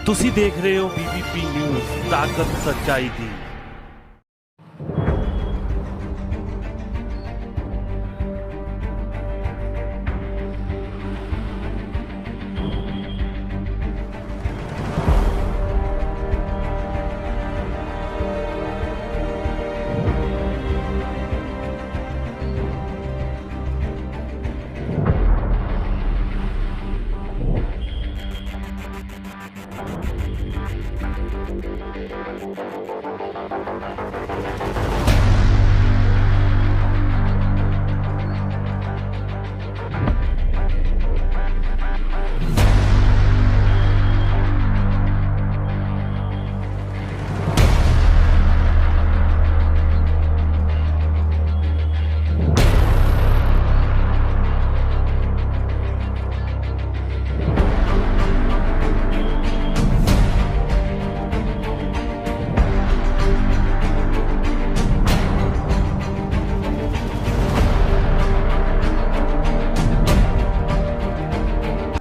ਤੁਸੀਂ ਦੇਖ ਰਹੇ ਹੋ BBP ਨਿਊਜ਼ ਤਾਕਤ ਸੱਚਾਈ ਦੀ।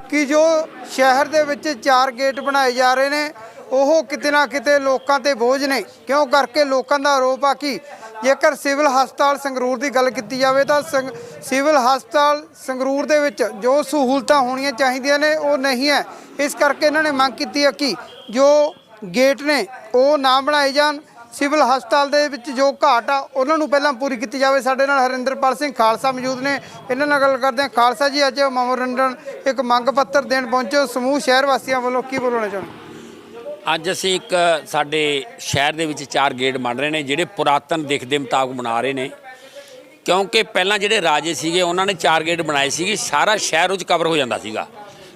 कि जो शहर दे विच 4 गेट बनाए जा रहे ने ਉਹ ਕਿਤੇ ਨਾ ਕਿਤੇ ਲੋਕਾਂ ਤੇ ਬੋਝ ਨੇ। ਕਿਉਂ ਕਰਕੇ ਲੋਕਾਂ ਦਾ ਆਰੋਪ ਆ ਕਿ ਜੇਕਰ ਸਿਵਲ ਹਸਪਤਾਲ ਸੰਗਰੂਰ ਦੀ ਗੱਲ ਕੀਤੀ ਜਾਵੇ ਤਾਂ ਸਿਵਲ ਹਸਪਤਾਲ ਸੰਗਰੂਰ ਦੇ ਵਿੱਚ ਜੋ ਸਹੂਲਤਾਂ ਹੋਣੀਆਂ ਚਾਹੀਦੀਆਂ ਨੇ ਉਹ ਨਹੀਂ ਹੈ। ਇਸ ਕਰਕੇ ਇਹਨਾਂ ਨੇ ਮੰਗ ਕੀਤੀ ਹੈ ਕਿ ਜੋ ਗੇਟ ਨੇ ਉਹ ਨਾ ਬਣਾਏ ਜਾਣ। ਸਿਵਲ ਹਸਪਤਾਲ ਦੇ ਵਿੱਚ ਜੋ ਘਾਟ ਆ ਉਹਨਾਂ ਨੂੰ ਪਹਿਲਾਂ ਪੂਰੀ ਕੀਤੀ ਜਾਵੇ। ਸਾਡੇ ਨਾਲ ਹਰਿੰਦਰਪਾਲ ਸਿੰਘ ਖਾਲਸਾ ਮੌਜੂਦ ਨੇ, ਇਹਨਾਂ ਨਾਲ ਗੱਲ ਕਰਦੇ ਹਾਂ। ਖਾਲਸਾ ਜੀ, ਅੱਜ ਮਨੋਰੰਜਨ ਇੱਕ ਮੰਗ ਪੱਤਰ ਦੇਣ ਪਹੁੰਚੇ ਸਮੂਹ ਸ਼ਹਿਰ ਵਾਸੀਆਂ ਵੱਲੋਂ, ਕੀ ਬੋਲਣਾ ਚਾਹੁੰਦੇ? ਅੱਜ ਅਸੀਂ ਇੱਕ ਸਾਡੇ ਸ਼ਹਿਰ ਦੇ ਵਿੱਚ 4 ਗੇਟ ਬਣ ਰਹੇ ਨੇ ਜਿਹੜੇ ਪੁਰਾਤਨ ਦਿੱਖ ਦੇ ਮੁਤਾਬਕ ਬਣਾ ਰਹੇ ਨੇ। ਕਿਉਂਕਿ ਪਹਿਲਾਂ ਜਿਹੜੇ ਰਾਜੇ ਸੀਗੇ ਉਹਨਾਂ ਨੇ 4 ਗੇਟ ਬਣਾਏ ਸੀਗੇ, ਸਾਰਾ ਸ਼ਹਿਰ ਉਹ 'ਚ ਕਵਰ ਹੋ ਜਾਂਦਾ ਸੀਗਾ,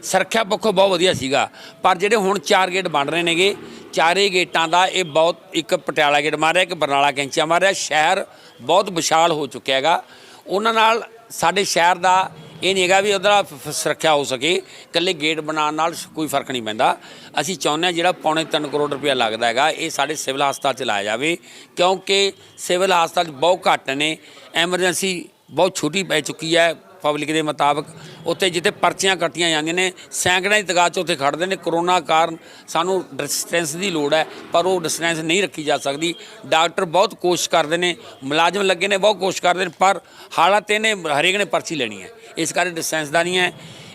ਸੁਰੱਖਿਆ ਪੱਖੋਂ ਬਹੁਤ ਵਧੀਆ ਸੀਗਾ। ਪਰ ਜਿਹੜੇ ਹੁਣ 4 ਗੇਟ ਬਣ ਰਹੇ ਨੇਗੇ, ਚਾਰੇ ਗੇਟਾਂ ਦਾ ਇਹ ਬਹੁਤ, ਇੱਕ ਪਟਿਆਲਾ ਗੇਟ ਮਾਰਿਆ, ਇੱਕ ਬਰਨਾਲਾ ਕੈਂਚਾ ਮਾਰਿਆ, ਸ਼ਹਿਰ ਬਹੁਤ ਵਿਸ਼ਾਲ ਹੋ ਚੁੱਕਿਆ ਹੈਗਾ। ਉਹਨਾਂ ਨਾਲ ਸਾਡੇ ਸ਼ਹਿਰ ਦਾ ਇਹ ਨਹੀਂ ਹੈਗਾ ਵੀ ਉਹਦਾ ਸੁਰੱਖਿਆ ਹੋ ਸਕੇ। ਇਕੱਲੇ ਗੇਟ ਬਣਾਉਣ ਨਾਲ ਕੋਈ ਫਰਕ ਨਹੀਂ ਪੈਂਦਾ। ਅਸੀਂ ਚਾਹੁੰਦੇ ਹਾਂ ਜਿਹੜਾ ਪੌਣੇ 3 ਕਰੋੜ ਰੁਪਇਆ ਲੱਗਦਾ ਹੈਗਾ ਇਹ ਸਾਡੇ ਸਿਵਲ ਹਸਪਤਾਲ 'ਚ ਲਾਇਆ ਜਾਵੇ, ਕਿਉਂਕਿ ਸਿਵਲ ਹਸਪਤਾਲ 'ਚ ਬਹੁਤ ਘੱਟ ਨੇ, ਐਮਰਜੈਂਸੀ ਬਹੁਤ ਛੋਟੀ ਪੈ ਚੁੱਕੀ ਹੈ ਪਬਲਿਕ ਦੇ ਮੁਤਾਬਕ। ਉੱਥੇ ਜਿੱਥੇ ਪਰਚੀਆਂ ਕੱਟੀਆਂ ਜਾਂਦੀਆਂ ਨੇ ਸੈਂਕੜਿਆਂ ਦੀ ਤਾਦਾਦ 'ਚ ਉੱਥੇ ਖੜ੍ਹਦੇ ਨੇ। ਕਰੋਨਾ ਕਾਰਨ ਸਾਨੂੰ ਡਿਸਟੈਂਸ ਦੀ ਲੋੜ ਹੈ, ਪਰ ਉਹ ਡਿਸਟੈਂਸ ਨਹੀਂ ਰੱਖੀ ਜਾ ਸਕਦੀ। ਡਾਕਟਰ ਬਹੁਤ ਕੋਸ਼ਿਸ਼ ਕਰਦੇ ਨੇ, ਮੁਲਾਜ਼ਮ ਲੱਗੇ ਨੇ ਬਹੁਤ ਕੋਸ਼ਿਸ਼ ਕਰਦੇ ਨੇ, ਪਰ ਹਾਲਾਤ ਇਹਨੇ ਹਰੇਕ ਨੇ ਪਰਚੀ ਲੈਣੀ ਹੈ, ਇਸ ਕਰਕੇ ਡਿਸਟੈਂਸ ਦਾ ਨਹੀਂ ਹੈ।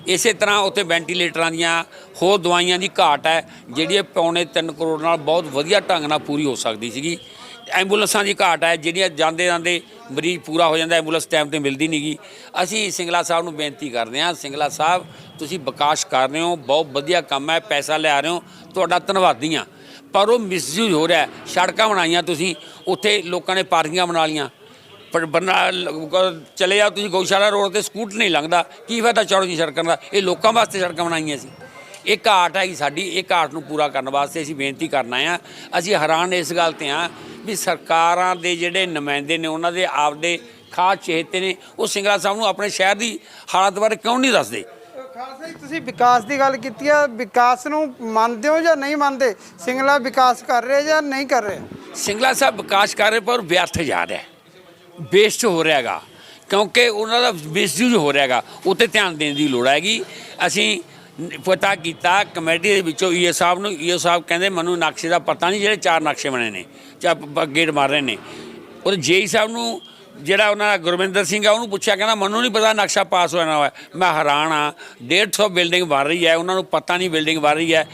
ਇਸੇ ਤਰ੍ਹਾਂ ਉੱਥੇ ਵੈਂਟੀਲੇਟਰਾਂ ਦੀਆਂ ਹੋਰ ਦਵਾਈਆਂ ਦੀ ਘਾਟ ਹੈ ਜਿਹੜੀ ਪੌਣੇ 3 ਕਰੋੜ ਨਾਲ ਬਹੁਤ ਵਧੀਆ ਢੰਗ ਨਾਲ ਪੂਰੀ ਹੋ ਸਕਦੀ ਸੀਗੀ। ਐਂਬੂਲੈਂਸਾਂ ਦੀ ਘਾਟ ਹੈ ਜਿਹੜੀਆਂ ਜਾਂਦੇ ਜਾਂਦੇ ਮਰੀਜ਼ ਪੂਰਾ ਹੋ ਜਾਂਦਾ, ਐਂਬੂਲੈਂਸ ਟਾਈਮ 'ਤੇ ਮਿਲਦੀ ਨਹੀਂ ਗੀ। ਅਸੀਂ ਸਿੰਗਲਾ ਸਾਹਿਬ ਨੂੰ ਬੇਨਤੀ ਕਰਦੇ ਹਾਂ, ਸਿੰਗਲਾ ਸਾਹਿਬ ਤੁਸੀਂ ਵਿਕਾਸ ਕਰ ਰਹੇ ਹੋ, ਬਹੁਤ ਵਧੀਆ ਕੰਮ ਹੈ, ਪੈਸਾ ਲਿਆ ਰਹੇ ਹੋ, ਤੁਹਾਡਾ ਧੰਨਵਾਦੀ ਹਾਂ। ਪਰ ਉਹ ਮਿਸਯੂਜ਼ ਹੋ ਰਿਹਾ। ਸੜਕਾਂ ਬਣਾਈਆਂ ਤੁਸੀਂ, ਉੱਥੇ ਲੋਕਾਂ ਨੇ ਪਾਰਕਿੰਗਾਂ ਬਣਾ ਲਈਆਂ, ਪਰ ਚਲੇ ਜਾਓ ਤੁਸੀਂ ਗਊਸ਼ਾਲਾ ਰੋਡ 'ਤੇ ਸਕੂਟਰ ਨਹੀਂ ਲੰਘਦਾ, ਕੀ ਫਾਇਦਾ ਚੌੜੀ ਦੀ ਸੜਕਾਂ ਦਾ? ਇਹ ਲੋਕਾਂ ਵਾਸਤੇ ਸੜਕਾਂ ਬਣਾਈਆਂ ਸੀ। ਇਹ ਘਾਟ ਹੈਗੀ ਸਾਡੀ, ਇਹ ਘਾਟ ਨੂੰ ਪੂਰਾ ਕਰਨ ਵਾਸਤੇ ਅਸੀਂ ਬੇਨਤੀ ਕਰਨਾ ਆ। ਅਸੀਂ ਹੈਰਾਨ ਇਸ ਗੱਲ 'ਤੇ ਹਾਂ ਵੀ ਸਰਕਾਰਾਂ ਦੇ ਜਿਹੜੇ ਨੁਮਾਇੰਦੇ ਨੇ ਉਹਨਾਂ ਦੇ ਆਪਦੇ ਖਾਸ ਚਹੇਤੇ ਨੇ, ਉਹ ਸਿੰਗਲਾ ਸਾਹਿਬ ਨੂੰ ਆਪਣੇ ਸ਼ਹਿਰ ਦੀ ਹਾਲਤ ਬਾਰੇ ਕਿਉਂ ਨਹੀਂ ਦੱਸਦੇ? ਖਾਲਸਾ ਜੀ, ਤੁਸੀਂ ਵਿਕਾਸ ਦੀ ਗੱਲ ਕੀਤੀ ਆ, ਵਿਕਾਸ ਨੂੰ ਮੰਨਦੇ ਹੋ ਜਾਂ ਨਹੀਂ ਮੰਨਦੇ? ਸਿੰਗਲਾ ਵਿਕਾਸ ਕਰ ਰਿਹਾ ਜਾਂ ਨਹੀਂ ਕਰ ਰਿਹਾ? ਸਿੰਗਲਾ ਸਾਹਿਬ ਵਿਕਾਸ ਕਰ ਰਹੇ ਪਰ ਵਿਅਰਥ ਜਾ ਰਿਹਾ, ਵੇਸਟ ਹੋ ਰਿਹਾ ਹੈਗਾ, ਕਿਉਂਕਿ ਉਹਨਾਂ ਦਾ ਮਿਸਯੂਜ਼ ਹੋ ਰਿਹਾ ਹੈਗਾ। ਉੱਤੇ ਧਿਆਨ ਦੇਣ ਦੀ ਲੋੜ ਹੈਗੀ। ਅਸੀਂ ਪਤਾ ਕੀਤਾ ਕਮੇਟੀ ਦੇ ਵਿੱਚੋਂ ਈਓ ਸਾਹਿਬ ਨੂੰ, ਈਓ ਸਾਹਿਬ ਕਹਿੰਦੇ ਮੈਨੂੰ ਨਕਸ਼ੇ ਦਾ ਪਤਾ ਨਹੀਂ, ਜਿਹੜੇ 4 ਨਕਸ਼ੇ ਬਣੇ ਨੇ ਗੇਟ ਮਾਰ ਰਹੇ ਨੇ। ਉਹਦੇ ਜੇਈ ਸਾਹਿਬ ਨੂੰ ਜਿਹੜਾ ਉਹਨਾਂ ਦਾ ਗੁਰਵਿੰਦਰ ਸਿੰਘ ਆ ਉਹਨੂੰ ਪੁੱਛਿਆ, ਕਹਿੰਦਾ ਮੈਨੂੰ ਨਹੀਂ ਪਤਾ ਨਕਸ਼ਾ ਪਾਸ ਹੋਣਾ ਹੋਇਆ। ਮੈਂ ਹੈਰਾਨ ਹਾਂ, 150 ਬਿਲਡਿੰਗ ਬਣ ਰਹੀ ਹੈ, ਉਹਨਾਂ ਨੂੰ ਪਤਾ ਨਹੀਂ ਬਿਲਡਿੰਗ ਬਣ ਰਹੀ ਹੈ।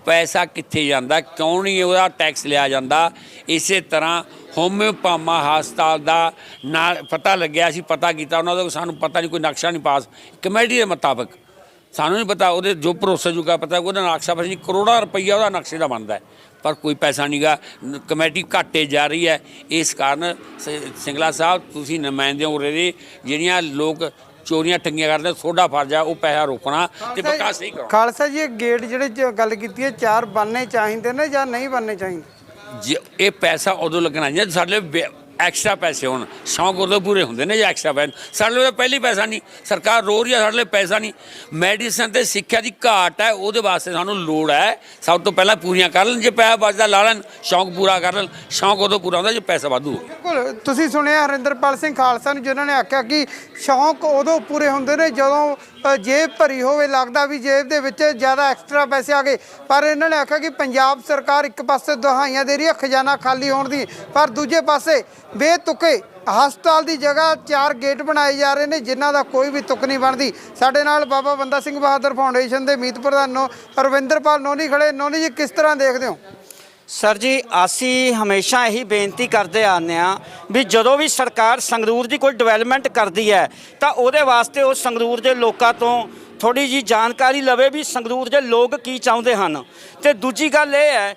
ਪੈਸਾ ਕਿੱਥੇ ਜਾਂਦਾ, ਕਿਉਂ ਨਹੀਂ ਉਹਦਾ ਟੈਕਸ ਲਿਆ ਜਾਂਦਾ? ਇਸੇ ਤਰ੍ਹਾਂ ਹੋਮਿਓਪਾਮਾ ਹਸਪਤਾਲ ਦਾ ਨਾਲ ਪਤਾ ਲੱਗਿਆ, ਅਸੀਂ ਪਤਾ ਕੀਤਾ ਉਹਨਾਂ ਦਾ, ਸਾਨੂੰ ਪਤਾ ਨਹੀਂ, ਕੋਈ ਨਕਸ਼ਾ ਨਹੀਂ ਪਾਸ ਕਮੇਟੀ ਦੇ ਮੁਤਾਬਕ, ਸਾਨੂੰ ਨਹੀਂ ਪਤਾ ਉਹਦੇ ਜੋ ਭਰੋਸਾ ਜੁਗਾ ਪਤਾ ਉਹਦਾ ਨਕਸ਼ਾ ਪਾਸ ਨਹੀਂ। ਕਰੋੜਾਂ ਰੁਪਈਆ ਉਹਦਾ ਨਕਸ਼ੇ ਦਾ ਬਣਦਾ, ਪਰ ਕੋਈ ਪੈਸਾ ਨਹੀਂ ਗਾ, ਕਮੇਟੀ ਘਾਟੇ ਜਾ ਰਹੀ ਹੈ। ਇਸ ਕਾਰਨ ਸਿੰਗਲਾ ਸਾਹਿਬ ਤੁਸੀਂ ਨੁਮਾਇੰਦੇ ਹੋ ਰਹੇ, ਜਿਹੜੀਆਂ ਲੋਕ ਚੋਰੀਆਂ ਠੱਗੀਆਂ ਕਰਦੇ, ਤੁਹਾਡਾ ਫਰਜ਼ ਆ ਉਹ ਪੈਸਾ ਰੋਕਣਾ ਤੇ ਵਿਕਾਸ ਸਹੀ ਕਰਨਾ। ਖਾਲਸਾ ਜੀ, ਇਹ ਗੇਟ ਜਿਹੜੇ ਗੱਲ ਕੀਤੀ ਹੈ 4 ਬਣਨੇ ਚਾਹੀਦੇ ਨੇ ਜਾਂ ਨਹੀਂ ਬਣਨੇ ਚਾਹੀਦੇ? ਜੇ ਇਹ ਪੈਸਾ ਉਦੋਂ ਲੱਗਣਾ ਜੇ ਸਾਡੇ ਐਕਸਟਰਾ ਪੈਸੇ ਹੋਣ, ਸ਼ੌਂਕ ਉਦੋਂ ਪੂਰੇ ਹੁੰਦੇ ਨੇ ਜੇ ਐਕਸਟਰਾ ਪੈਸੇ। ਸਾਡੇ ਲਈ ਪਹਿਲੀ ਪੈਸਾ ਨਹੀਂ, ਸਰਕਾਰ ਰੋ ਰਹੀ ਹੈ ਸਾਡੇ ਲਈ ਪੈਸਾ ਨਹੀਂ। ਮੈਡੀਸਨ ਅਤੇ ਸਿੱਖਿਆ ਦੀ ਘਾਟ ਹੈ, ਉਹਦੇ ਵਾਸਤੇ ਸਾਨੂੰ ਲੋੜ ਹੈ ਸਭ ਤੋਂ ਪਹਿਲਾਂ ਪੂਰੀਆਂ ਕਰ ਲੈਣ। ਜੇ ਪੈਸਾ ਬਚਦਾ ਲਾ ਲੈਣ, ਸ਼ੌਂਕ ਪੂਰਾ ਕਰ ਲੈਣ। ਸ਼ੌਂਕ ਉਦੋਂ ਪੂਰਾ ਹੁੰਦਾ ਜੇ ਪੈਸਾ ਵਾਧੂ ਹੋਵੇ। ਬਿਲਕੁਲ, ਤੁਸੀਂ ਸੁਣਿਆ ਹਰਿੰਦਰਪਾਲ ਸਿੰਘ ਖਾਲਸਾ ਨੂੰ, ਜਿਨ੍ਹਾਂ ਨੇ ਆਖਿਆ ਕਿ ਸ਼ੌਂਕ ਉਦੋਂ ਪੂਰੇ ਹੁੰਦੇ ਨੇ ਜਦੋਂ ਜੇਬ ਭਰੀ ਹੋਵੇ, ਲੱਗਦਾ ਵੀ ਜੇਬ ਦੇ ਵਿੱਚ ਜ਼ਿਆਦਾ ਐਕਸਟਰਾ ਪੈਸੇ ਆ ਗਏ। ਪਰ ਇਹਨਾਂ ਨੇ ਆਖਿਆ ਕਿ ਪੰਜਾਬ ਸਰਕਾਰ ਇੱਕ ਪਾਸੇ ਦੁਹਾਈਆਂ ਦੇ ਰਹੀ ਹੈ ਖਜ਼ਾਨਾ ਖਾਲੀ ਹੋਣ ਦੀ, ਪਰ ਦੂਜੇ ਪਾਸੇ ਬੇਤੁਕੇ ਹਸਪਤਾਲ ਦੀ ਜਗ੍ਹਾ 4 ਗੇਟ ਬਣਾਏ ਜਾ ਰਹੇ ਨੇ ਜਿਨ੍ਹਾਂ ਦਾ ਕੋਈ ਵੀ ਤੁਕ ਨਹੀਂ ਬਣਦੀ। ਸਾਡੇ ਨਾਲ ਬਾਬਾ ਬੰਦਾ ਸਿੰਘ ਬਹਾਦਰ ਫਾਊਂਡੇਸ਼ਨ ਦੇ ਮੀਤ ਪ੍ਰਧਾਨ ਰਵਿੰਦਰਪਾਲ ਨੋਨੀ ਖੜੇ। ਨੋਨੀ ਜੀ, ਕਿਸ ਤਰ੍ਹਾਂ ਦੇਖਦੇ ਹੋ? ਸਰ ਜੀ, ਅਸੀਂ ਹਮੇਸ਼ਾ ਇਹੀ ਬੇਨਤੀ ਕਰਦੇ ਆਉਂਦੇ ਹਾਂ ਵੀ ਜਦੋਂ ਵੀ ਸਰਕਾਰ ਸੰਗਰੂਰ ਦੀ ਕੋਈ ਡਿਵੈਲਪਮੈਂਟ ਕਰਦੀ ਹੈ ਤਾਂ ਉਹਦੇ ਵਾਸਤੇ ਉਹ ਸੰਗਰੂਰ ਦੇ ਲੋਕਾਂ ਤੋਂ ਥੋੜੀ ਜੀ ਜਾਣਕਾਰੀ ਲਵੇ ਵੀ ਸੰਗਰੂਰ ਦੇ ਲੋਕ ਕੀ ਚਾਹੁੰਦੇ ਹਨ। ਤੇ ਦੂਜੀ ਗੱਲ ਇਹ ਹੈ,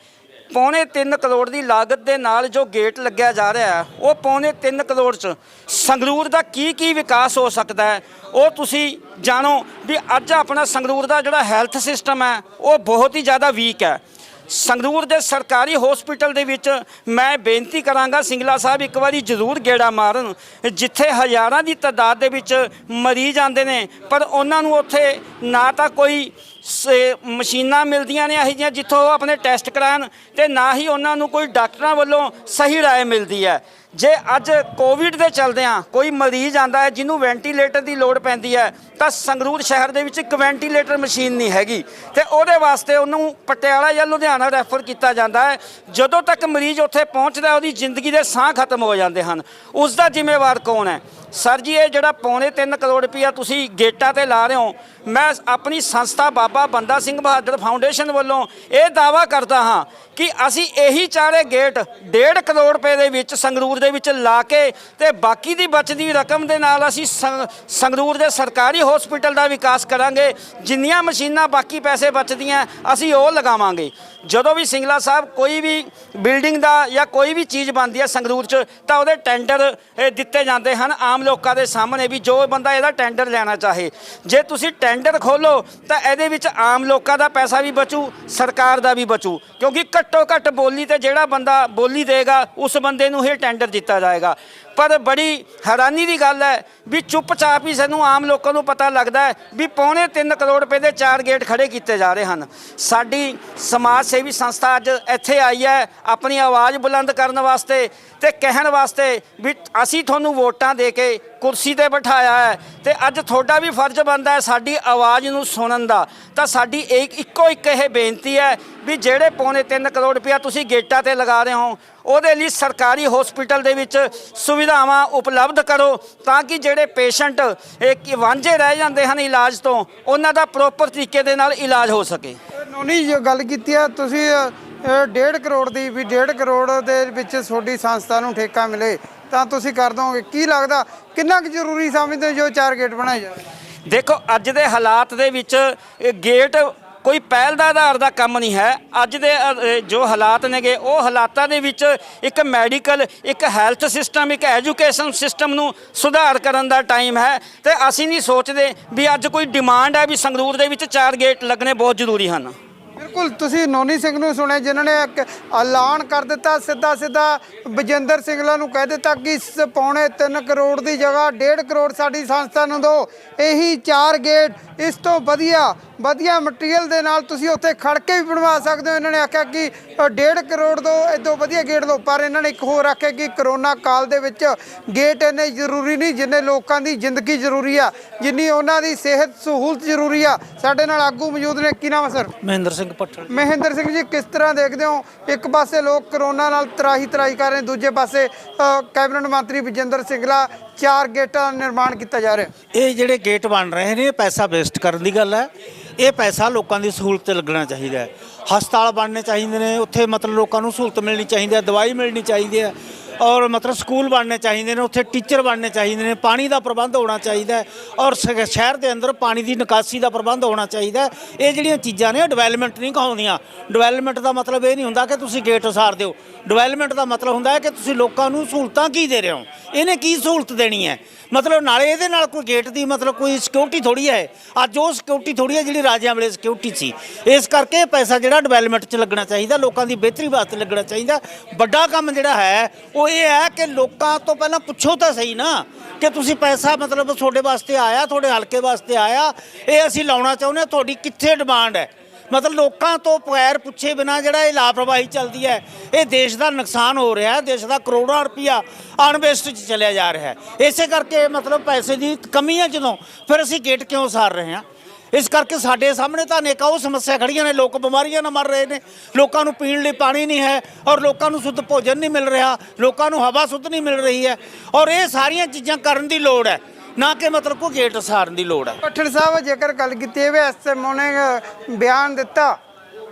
3.25 ਕਰੋੜ ਦੀ ਲਾਗਤ ਦੇ ਨਾਲ ਜੋ ਗੇਟ ਲੱਗਿਆ ਜਾ ਰਿਹਾ ਹੈ, ਉਹ 3.25 ਕਰੋੜ 'ਚ ਸੰਗਰੂਰ ਦਾ ਕੀ ਵਿਕਾਸ ਹੋ ਸਕਦਾ ਹੈ ਉਹ ਤੁਸੀਂ ਜਾਣੋ ਵੀ ਅੱਜ ਆਪਣਾ ਸੰਗਰੂਰ ਦਾ ਜਿਹੜਾ ਹੈਲਥ ਸਿਸਟਮ ਹੈ ਉਹ ਬਹੁਤ ਹੀ ਜ਼ਿਆਦਾ ਵੀਕ ਹੈ। ਸੰਗਰੂਰ ਦੇ ਸਰਕਾਰੀ ਹਸਪੀਟਲ ਦੇ ਵਿੱਚ ਮੈਂ ਬੇਨਤੀ ਕਰਾਂਗਾ ਸਿੰਗਲਾ ਸਾਹਿਬ ਇੱਕ ਵਾਰੀ ਜ਼ਰੂਰ ਗੇੜਾ ਮਾਰਨ, ਜਿੱਥੇ ਹਜ਼ਾਰਾਂ ਦੀ ਤਾਦਾਦ ਦੇ ਵਿੱਚ ਮਰੀਜ਼ ਆਉਂਦੇ ਨੇ ਪਰ ਉਹਨਾਂ ਨੂੰ ਉੱਥੇ ਨਾ ਤਾਂ ਕੋਈ ਮਸ਼ੀਨਾਂ ਮਿਲਦੀਆਂ ਨੇ ਇਹੋ ਜਿਹੀਆਂ ਜਿੱਥੋਂ ਉਹ ਆਪਣੇ ਟੈਸਟ ਕਰਾਉਣ, ਤੇ ਨਾ ਹੀ ਉਹਨਾਂ ਨੂੰ ਕੋਈ ਡਾਕਟਰਾਂ ਵੱਲੋਂ ਸਹੀ ਰਾਏ ਮਿਲਦੀ ਹੈ। ਜੇ ਅੱਜ ਕੋਵਿਡ ਦੇ ਚਲਦਿਆਂ ਕੋਈ ਮਰੀਜ਼ ਆਂਦਾ ਹੈ ਜਿਹਨੂੰ ਵੈਂਟੀਲੇਟਰ ਦੀ ਲੋੜ ਪੈਂਦੀ ਹੈ ਤਾਂ ਸੰਗਰੂਰ ਸ਼ਹਿਰ ਦੇ ਵਿੱਚ ਇੱਕ ਵੈਂਟੀਲੇਟਰ ਮਸ਼ੀਨ ਨਹੀਂ ਹੈਗੀ ਤੇ ਉਹਦੇ ਵਾਸਤੇ ਉਹਨੂੰ ਪਟਿਆਲਾ ਜਾਂ ਲੁਧਿਆਣਾ ਰੈਫਰ ਕੀਤਾ ਜਾਂਦਾ ਹੈ। ਜਦੋਂ ਤੱਕ ਮਰੀਜ਼ ਉੱਥੇ ਪਹੁੰਚਦਾ ਉਹਦੀ ਜ਼ਿੰਦਗੀ ਦੇ ਸਾਹ ਖਤਮ ਹੋ ਜਾਂਦੇ ਹਨ। ਉਸ ਦਾ ਜ਼ਿੰਮੇਵਾਰ ਕੌਣ ਹੈ? ਸਰ ਜੀ, ਇਹ ਜਿਹੜਾ 3.25 ਕਰੋੜ ਰੁਪਈਆ ਤੁਸੀਂ ਗੇਟਾਂ ਤੇ ਲਾ ਰਹੇ ਹੋ, ਮੈਂ ਆਪਣੀ ਸੰਸਥਾ ਬਾਬਾ ਬੰਦਾ ਸਿੰਘ ਬਹਾਦਰ ਫਾਊਂਡੇਸ਼ਨ ਵੱਲੋਂ ਇਹ ਦਾਅਵਾ ਕਰਦਾ ਹਾਂ ਕਿ ਅਸੀਂ ਇਹੀ ਚਾਰੇ ਗੇਟ 1.5 ਕਰੋੜ ਰੁਪਏ ਦੇ ਵਿੱਚ ਸੰਗਰੂਰ ਦੇ ਵਿੱਚ ਲਾ ਕੇ ਤੇ ਬਾਕੀ ਦੀ ਬਚਦੀ ਰਕਮ ਦੇ ਨਾਲ ਅਸੀਂ ਸੰਗਰੂਰ ਦੇ ਸਰਕਾਰੀ ਹਸਪੀਟਲ ਦਾ ਵਿਕਾਸ ਕਰਾਂਗੇ। ਜਿੰਨੀਆਂ ਮਸ਼ੀਨਾਂ ਬਾਕੀ ਪੈਸੇ ਬਚਦੀਆਂ ਅਸੀਂ ਉਹ ਲਗਾਵਾਂਗੇ। ਜਦੋਂ ਵੀ ਸਿੰਗਲਾ ਸਾਹਿਬ ਕੋਈ ਵੀ ਬਿਲਡਿੰਗ ਦਾ ਜਾਂ ਕੋਈ ਵੀ ਚੀਜ਼ ਬਣਦੀ ਹੈ ਸੰਗਰੂਰ 'ਚ ਤਾਂ ਉਹਦੇ ਟੈਂਡਰ ਦਿੱਤੇ ਜਾਂਦੇ ਹਨ ਆਮ ਲੋਕਾਂ ਦੇ ਸਾਹਮਣੇ ਵੀ ਜੋ ਬੰਦਾ ਇਹਦਾ ਟੈਂਡਰ ਲੈਣਾ ਚਾਹੇ। ਜੇ ਤੁਸੀਂ ਟੈਂਡਰ ਖੋਲੋ ਤਾਂ ਇਹਦੇ ਵਿੱਚ ਆਮ ਲੋਕਾਂ ਦਾ ਪੈਸਾ ਵੀ ਬਚੂ, ਸਰਕਾਰ ਦਾ ਵੀ ਬਚੂ, ਕਿਉਂਕਿ ਘੱਟੋ ਘੱਟ ਬੋਲੀ ਤੇ ਜਿਹੜਾ ਬੰਦਾ ਬੋਲੀ ਦੇਗਾ ਉਸ ਬੰਦੇ ਨੂੰ ਇਹ ਟੈਂਡਰ ਦਿੱਤਾ ਜਾਏਗਾ। ਪਰ ਬੜੀ ਹੈਰਾਨੀ ਦੀ ਗੱਲ ਹੈ ਵੀ ਚੁੱਪਚਾਪ ਹੀ ਸਾਨੂੰ ਆਮ ਲੋਕਾਂ ਨੂੰ ਪਤਾ ਲੱਗਦਾ ਹੈ ਵੀ 3.25 ਕਰੋੜ ਰੁਪਏ ਦੇ 4 ਗੇਟ ਖੜੇ ਕੀਤੇ ਜਾ ਰਹੇ ਹਨ। ਸਾਡੀ ਸਮਾਜ ਸੇਵੀ ਸੰਸਥਾ ਅੱਜ ਇੱਥੇ ਆਈ ਹੈ ਆਪਣੀ ਆਵਾਜ਼ ਬੁਲੰਦ ਕਰਨ ਵਾਸਤੇ ਤੇ ਕਹਿਣ ਵਾਸਤੇ ਵੀ ਅਸੀਂ ਤੁਹਾਨੂੰ ਵੋਟਾਂ ਦੇ ਕੇ ਕੁਰਸੀ ਤੇ ਬਿਠਾਇਆ ਹੈ ਤੇ ਅੱਜ ਤੁਹਾਡਾ ਵੀ ਫਰਜ਼ ਬਣਦਾ ਹੈ ਸਾਡੀ ਆਵਾਜ਼ ਨੂੰ ਸੁਣਨ ਦਾ। ਤਾਂ ਸਾਡੀ ਇੱਕੋ ਇੱਕ ਇਹ ਬੇਨਤੀ ਹੈ ਵੀ ਜਿਹੜੇ 3.25 ਕਰੋੜ ਰੁਪਇਆ ਤੁਸੀਂ ਗੇਟਾਂ ਤੇ ਲਗਾ ਰਹੇ ਹੋ ਉਹਦੇ ਲਈ ਸਰਕਾਰੀ ਹਸਪੀਟਲ ਦੇ ਵਿੱਚ ਸੁਵਿਧਾਵਾਂ ਉਪਲਬਧ ਕਰੋ ਤਾਂ ਕਿ ਜਿਹੜੇ ਪੇਸ਼ੈਂਟ ਵਾਂਝੇ ਰਹਿ ਜਾਂਦੇ ਹਨ ਇਲਾਜ ਤੋਂ ਉਹਨਾਂ ਦਾ ਪ੍ਰੋਪਰ ਤਰੀਕੇ ਦੇ ਨਾਲ ਇਲਾਜ ਹੋ ਸਕੇ। ਨੋਨੀ ਜੋ ਗੱਲ ਕੀਤੀ ਆ ਤੁਸੀਂ 1.5 ਕਰੋੜ ਦੀ ਵੀ 1.5 ਕਰੋੜ ਦੇ ਵਿੱਚ ਤੁਹਾਡੀ ਸੰਸਥਾ ਨੂੰ ਠੇਕਾ ਮਿਲੇ ਤਾਂ ਤੁਸੀਂ ਕਰ ਦੋਗੇ, ਕੀ ਲੱਗਦਾ ਕਿੰਨਾ ਕੁ ਜ਼ਰੂਰੀ ਸਮਝਦੇ ਜੋ 4 ਗੇਟ ਬਣਾਏ ਜਾ? ਦੇਖੋ, ਅੱਜ ਦੇ ਹਾਲਾਤ ਦੇ ਵਿੱਚ ਗੇਟ ਕੋਈ ਪਹਿਲ ਦਾ ਆਧਾਰ ਦਾ ਕੰਮ ਨਹੀਂ ਹੈ। ਅੱਜ ਦੇ ਜੋ ਹਾਲਾਤ ਨੇਗੇ ਉਹ ਹਾਲਾਤਾਂ ਦੇ ਵਿੱਚ ਇੱਕ ਮੈਡੀਕਲ, ਇੱਕ ਹੈਲਥ ਸਿਸਟਮ, ਇੱਕ ਐਜੂਕੇਸ਼ਨ ਸਿਸਟਮ ਨੂੰ ਸੁਧਾਰ ਕਰਨ ਦਾ ਟਾਈਮ ਹੈ ਤੇ ਅਸੀਂ ਨਹੀਂ ਸੋਚਦੇ ਵੀ ਅੱਜ ਕੋਈ ਡਿਮਾਂਡ ਹੈ ਵੀ ਸੰਗਰੂਰ ਦੇ ਵਿੱਚ 4 ਗੇਟ ਲੱਗਣੇ ਬਹੁਤ ਜ਼ਰੂਰੀ ਹਨ। ਬਿਲਕੁਲ, ਤੁਸੀਂ ਨੋਨੀ ਸਿੰਘ ਨੂੰ ਸੁਣਿਆ ਜਿਨ੍ਹਾਂ ਨੇ ਐਲਾਨ ਕਰ ਦਿੱਤਾ ਸਿੱਧਾ ਬਜਿੰਦਰ ਸਿੰਘਲਾ ਨੂੰ ਕਹਿ ਦਿੱਤਾ ਕਿ 3.25 ਕਰੋੜ ਦੀ ਜਗ੍ਹਾ 1.5 ਕਰੋੜ ਸਾਡੀ ਸੰਸਥਾ ਨੂੰ ਦਿਓ। ਇਹੀ 4 ਗੇਟ ਇਸ ਤੋਂ ਵਧੀਆ ਮਟੀਰੀਅਲ ਦੇ ਨਾਲ ਤੁਸੀਂ ਉੱਥੇ ਖੜ ਕੇ ਵੀ ਬਣਵਾ ਸਕਦੇ ਹੋ। ਇਹਨਾਂ ਨੇ ਆਖਿਆ ਕਿ 1.5 ਕਰੋੜ ਦੋ ਇਦੋਂ ਵਧੀਆ ਗੇਟ ਦਿਓ, ਪਰ ਇਹਨਾਂ ਨੇ ਇੱਕ ਹੋਰ ਆਖਿਆ ਕਿ ਕਰੋਨਾ ਕਾਲ ਦੇ ਵਿੱਚ ਗੇਟ ਇੰਨੇ ਜ਼ਰੂਰੀ ਨਹੀਂ ਜਿੰਨੇ ਲੋਕਾਂ ਦੀ ਜ਼ਿੰਦਗੀ ਜ਼ਰੂਰੀ ਆ, ਜਿੰਨੀ ਉਹਨਾਂ ਦੀ ਸਿਹਤ ਸਹੂਲਤ ਜ਼ਰੂਰੀ ਆ। ਸਾਡੇ ਨਾਲ ਆਗੂ ਮੌਜੂਦ ਨੇ, ਕੀ ਨਾਮ ਹੈ ਸਰ? ਮਹਿੰਦਰ ਸਿੰਘ ਪੱਠਲ। ਮਹਿੰਦਰ ਸਿੰਘ ਜੀ, ਕਿਸ ਤਰ੍ਹਾਂ ਦੇਖਦੇ ਹੋ ਇੱਕ ਪਾਸੇ ਲੋਕ ਕਰੋਨਾ ਨਾਲ ਤਰਾਹੀ ਕਰ ਰਹੇ, ਦੂਜੇ ਪਾਸੇ ਕੈਬਨਿਟ ਮੰਤਰੀ ਬਜਿੰਦਰ ਸਿੰਘਲਾ 4 ਗੇਟਾਂ ਦਾ ਨਿਰਮਾਣ ਕੀਤਾ ਜਾ ਰਿਹਾ? ਇਹ ਜਿਹੜੇ ਗੇਟ ਬਣ ਰਹੇ ਨੇ ਪੈਸਾ ਵੇਸਟ ਕਰਨ ਦੀ ਗੱਲ ਹੈ। ਇਹ ਪੈਸਾ ਲੋਕਾਂ ਦੀ ਸਹੂਲਤ ਤੇ ਲੱਗਣਾ ਚਾਹੀਦਾ ਹੈ। ਹਸਪਤਾਲ ਬਣਨੇ ਚਾਹੀਦੇ ਨੇ, ਉੱਥੇ ਮਤਲਬ ਲੋਕਾਂ ਨੂੰ ਸਹੂਲਤ ਮਿਲਣੀ ਚਾਹੀਦੀ ਹੈ, ਦਵਾਈ ਮਿਲਣੀ ਚਾਹੀਦੀ ਹੈ ਔਰ ਮਤਲਬ ਸਕੂਲ ਬਣਨੇ ਚਾਹੀਦੇ ਨੇ, ਉੱਥੇ ਟੀਚਰ ਬਣਨੇ ਚਾਹੀਦੇ ਨੇ, ਪਾਣੀ ਦਾ ਪ੍ਰਬੰਧ ਹੋਣਾ ਚਾਹੀਦਾ ਔਰ ਸ਼ਹਿਰ ਦੇ ਅੰਦਰ ਪਾਣੀ ਦੀ ਨਿਕਾਸੀ ਦਾ ਪ੍ਰਬੰਧ ਹੋਣਾ ਚਾਹੀਦਾ। ਇਹ ਜਿਹੜੀਆਂ ਚੀਜ਼ਾਂ ਨੇ ਡਿਵੈਲਪਮੈਂਟ ਨਹੀਂ ਕਹਾਉਂਦੀਆਂ। ਡਿਵੈਲਪਮੈਂਟ ਦਾ ਮਤਲਬ ਇਹ ਨਹੀਂ ਹੁੰਦਾ ਕਿ ਤੁਸੀਂ ਗੇਟ ਉਸਾਰ ਦਿਓ। ਡਿਵੈਲਪਮੈਂਟ ਦਾ ਮਤਲਬ ਹੁੰਦਾ ਹੈ ਕਿ ਤੁਸੀਂ ਲੋਕਾਂ ਨੂੰ ਸਹੂਲਤਾਂ ਕੀ ਦੇ ਰਹੇ ਹੋ, ਇਹਨੇ ਕੀ ਸਹੂਲਤ ਦੇਣੀ ਹੈ। ਮਤਲਬ ਨਾਲੇ ਇਹਦੇ ਨਾਲ ਕੋਈ ਗੇਟ ਦੀ ਮਤਲਬ ਕੋਈ ਸਿਕਿਉਰਿਟੀ ਥੋੜ੍ਹੀ ਹੈ, ਅੱਜ ਉਹ ਸਿਕਿਉਰਿਟੀ ਥੋੜ੍ਹੀ ਹੈ ਜਿਹੜੀ ਰਾਜਿਆਂ ਵੇਲੇ ਸਿਕਿਉਰਿਟੀ ਸੀ। ਇਸ ਕਰਕੇ ਇਹ ਪੈਸਾ ਜਿਹੜਾ ਡਿਵੈਲਪਮੈਂਟ 'ਚ ਲੱਗਣਾ ਚਾਹੀਦਾ, ਲੋਕਾਂ ਦੀ ਬਿਹਤਰੀ ਵਾਸਤੇ ਲੱਗਣਾ ਚਾਹੀਦਾ। ਵੱਡਾ ਕੰਮ ਜਿਹੜਾ ਹੈ ਉਹ ਇਹ ਹੈ ਕਿ ਲੋਕਾਂ ਤੋਂ ਪਹਿਲਾਂ ਪੁੱਛੋ ਤਾਂ ਸਹੀ ਨਾ ਕਿ ਤੁਸੀਂ ਪੈਸਾ ਮਤਲਬ ਤੁਹਾਡੇ ਵਾਸਤੇ ਆਇਆ, ਤੁਹਾਡੇ ਹਲਕੇ ਵਾਸਤੇ ਆਇਆ, ਇਹ ਅਸੀਂ ਲਾਉਣਾ ਚਾਹੁੰਦੇ ਹਾਂ, ਤੁਹਾਡੀ ਕਿੱਥੇ ਡਿਮਾਂਡ ਹੈ। ਮਤਲਬ ਲੋਕਾਂ ਤੋਂ ਪੈਰ ਪੁੱਛੇ ਬਿਨਾ ਜਿਹੜਾ ਇਹ ਲਾਪਰਵਾਹੀ ਚੱਲਦੀ ਹੈ, ਇਹ ਦੇਸ਼ ਦਾ ਨੁਕਸਾਨ ਹੋ ਰਿਹਾ ਹੈ। ਦੇਸ਼ ਦਾ ਕਰੋੜਾਂ ਰੁਪਈਆ ਅਨਵੇਸਟ 'ਚ ਚਲਿਆ ਜਾ ਰਿਹਾ ਹੈ। ਇਸੇ ਕਰਕੇ ਮਤਲਬ ਪੈਸੇ ਦੀ ਕਮੀ ਹੈ ਜਦੋਂ, ਫਿਰ ਅਸੀਂ ਗੇਟ ਕਿਉਂ ਸਾਰ ਰਹੇ ਹਾਂ? ਇਸ ਕਰਕੇ ਸਾਡੇ ਸਾਹਮਣੇ ਤਾਂ ਅਨੇਕਾਂ ਉਹ ਸਮੱਸਿਆ ਖੜੀਆਂ ਨੇ। ਲੋਕ ਬਿਮਾਰੀਆਂ ਨਾਲ ਮਰ ਰਹੇ ਨੇ, ਲੋਕਾਂ ਨੂੰ ਪੀਣ ਲਈ ਪਾਣੀ ਨਹੀਂ ਹੈ, ਔਰ ਲੋਕਾਂ ਨੂੰ ਸ਼ੁੱਧ ਭੋਜਨ ਨਹੀਂ ਮਿਲ ਰਿਹਾ, ਲੋਕਾਂ ਨੂੰ ਹਵਾ ਸ਼ੁੱਧ ਨਹੀਂ ਮਿਲ ਰਹੀ ਹੈ। ਔਰ ਇਹ ਸਾਰੀਆਂ ਚੀਜ਼ਾਂ ਕਰਨ ਦੀ ਲੋੜ ਹੈ, ਨਾ ਕਿ ਮਤਲਬ ਕੋਈ ਗੇਟ ਸਾਰਨ ਦੀ ਲੋੜ ਹੈ। ਪੱਠੜ ਸਾਹਿਬ ਜੇਕਰ ਗੱਲ ਕੀਤੀ ਜਾਵੇ, ਐਸਐਮਓ ਨੇ ਬਿਆਨ ਦਿੱਤਾ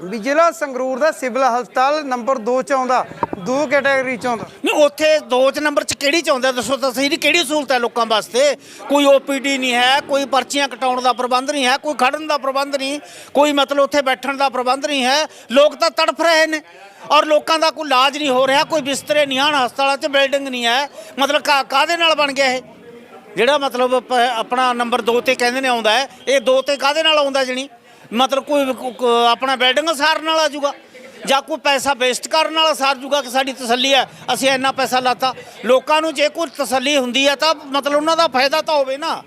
ਵੀ ਜ਼ਿਲ੍ਹਾ ਸੰਗਰੂਰ ਦਾ ਸਿਵਲ ਹਸਪਤਾਲ ਨੰਬਰ 2 'ਚ ਆਉਂਦਾ, 2 ਕੈਟਾਗਰੀ 'ਚ ਆਉਂਦਾ। ਨਹੀਂ, ਉੱਥੇ 2 ਨੰਬਰ 'ਚ ਕਿਹੜੀ 'ਚ ਆਉਂਦਾ ਦੱਸੋ ਤਾਂ ਸਹੀ। ਕਿਹੜੀ ਸਹੂਲਤ ਹੈ ਲੋਕਾਂ ਵਾਸਤੇ? ਕੋਈ ਓਪੀਡੀ ਨਹੀਂ ਹੈ, ਕੋਈ ਪਰਚੀਆਂ ਕਟਾਉਣ ਦਾ ਪ੍ਰਬੰਧ ਨਹੀਂ ਹੈ, ਕੋਈ ਖੜਨ ਦਾ ਪ੍ਰਬੰਧ ਨਹੀਂ, ਕੋਈ ਮਤਲਬ ਉੱਥੇ ਬੈਠਣ ਦਾ ਪ੍ਰਬੰਧ ਨਹੀਂ ਹੈ। ਲੋਕ ਤਾਂ ਤੜਫ ਰਹੇ ਨੇ ਔਰ ਲੋਕਾਂ ਦਾ ਕੋਈ ਇਲਾਜ ਨਹੀਂ ਹੋ ਰਿਹਾ, ਕੋਈ ਬਿਸਤਰੇ ਨਹੀਂ ਹਨ ਹਸਪਤਾਲਾਂ 'ਚ, ਬਿਲਡਿੰਗ ਨਹੀਂ ਹੈ। ਮਤਲਬ ਕਾਹਦੇ ਨਾਲ ਬਣ ਗਿਆ ਇਹ ਜਿਹੜਾ ਮਤਲਬ ਆਪਣਾ ਨੰਬਰ 2 ਤੇ ਕਹਿੰਦੇ ਨੇ ਆਉਂਦਾ ਹੈ? ਇਹ 2 ਤੇ ਕਾਹਦੇ ਨਾਲ ਆਉਂਦਾ? ਜਣੀ ਮਤਲਬ ਕੋਈ ਆਪਣਾ ਬਿਲਡਿੰਗ ਸਾਰਨ ਨਾਲ ਆ ਜੂਗਾ ਜਾਂ ਕੋਈ ਪੈਸਾ ਵੇਸਟ ਕਰਨ ਨਾਲ ਸਾਰ ਜੂਗਾ ਕਿ ਸਾਡੀ ਤਸੱਲੀ ਹੈ, ਅਸੀਂ ਇੰਨਾ ਪੈਸਾ ਲਾਤਾ। ਲੋਕਾਂ ਨੂੰ ਜੇ ਕੋਈ ਤਸੱਲੀ ਹੁੰਦੀ ਹੈ ਤਾਂ ਮਤਲਬ ਉਹਨਾਂ ਦਾ ਫਾਇਦਾ ਤਾਂ ਹੋਵੇ ਨਾ,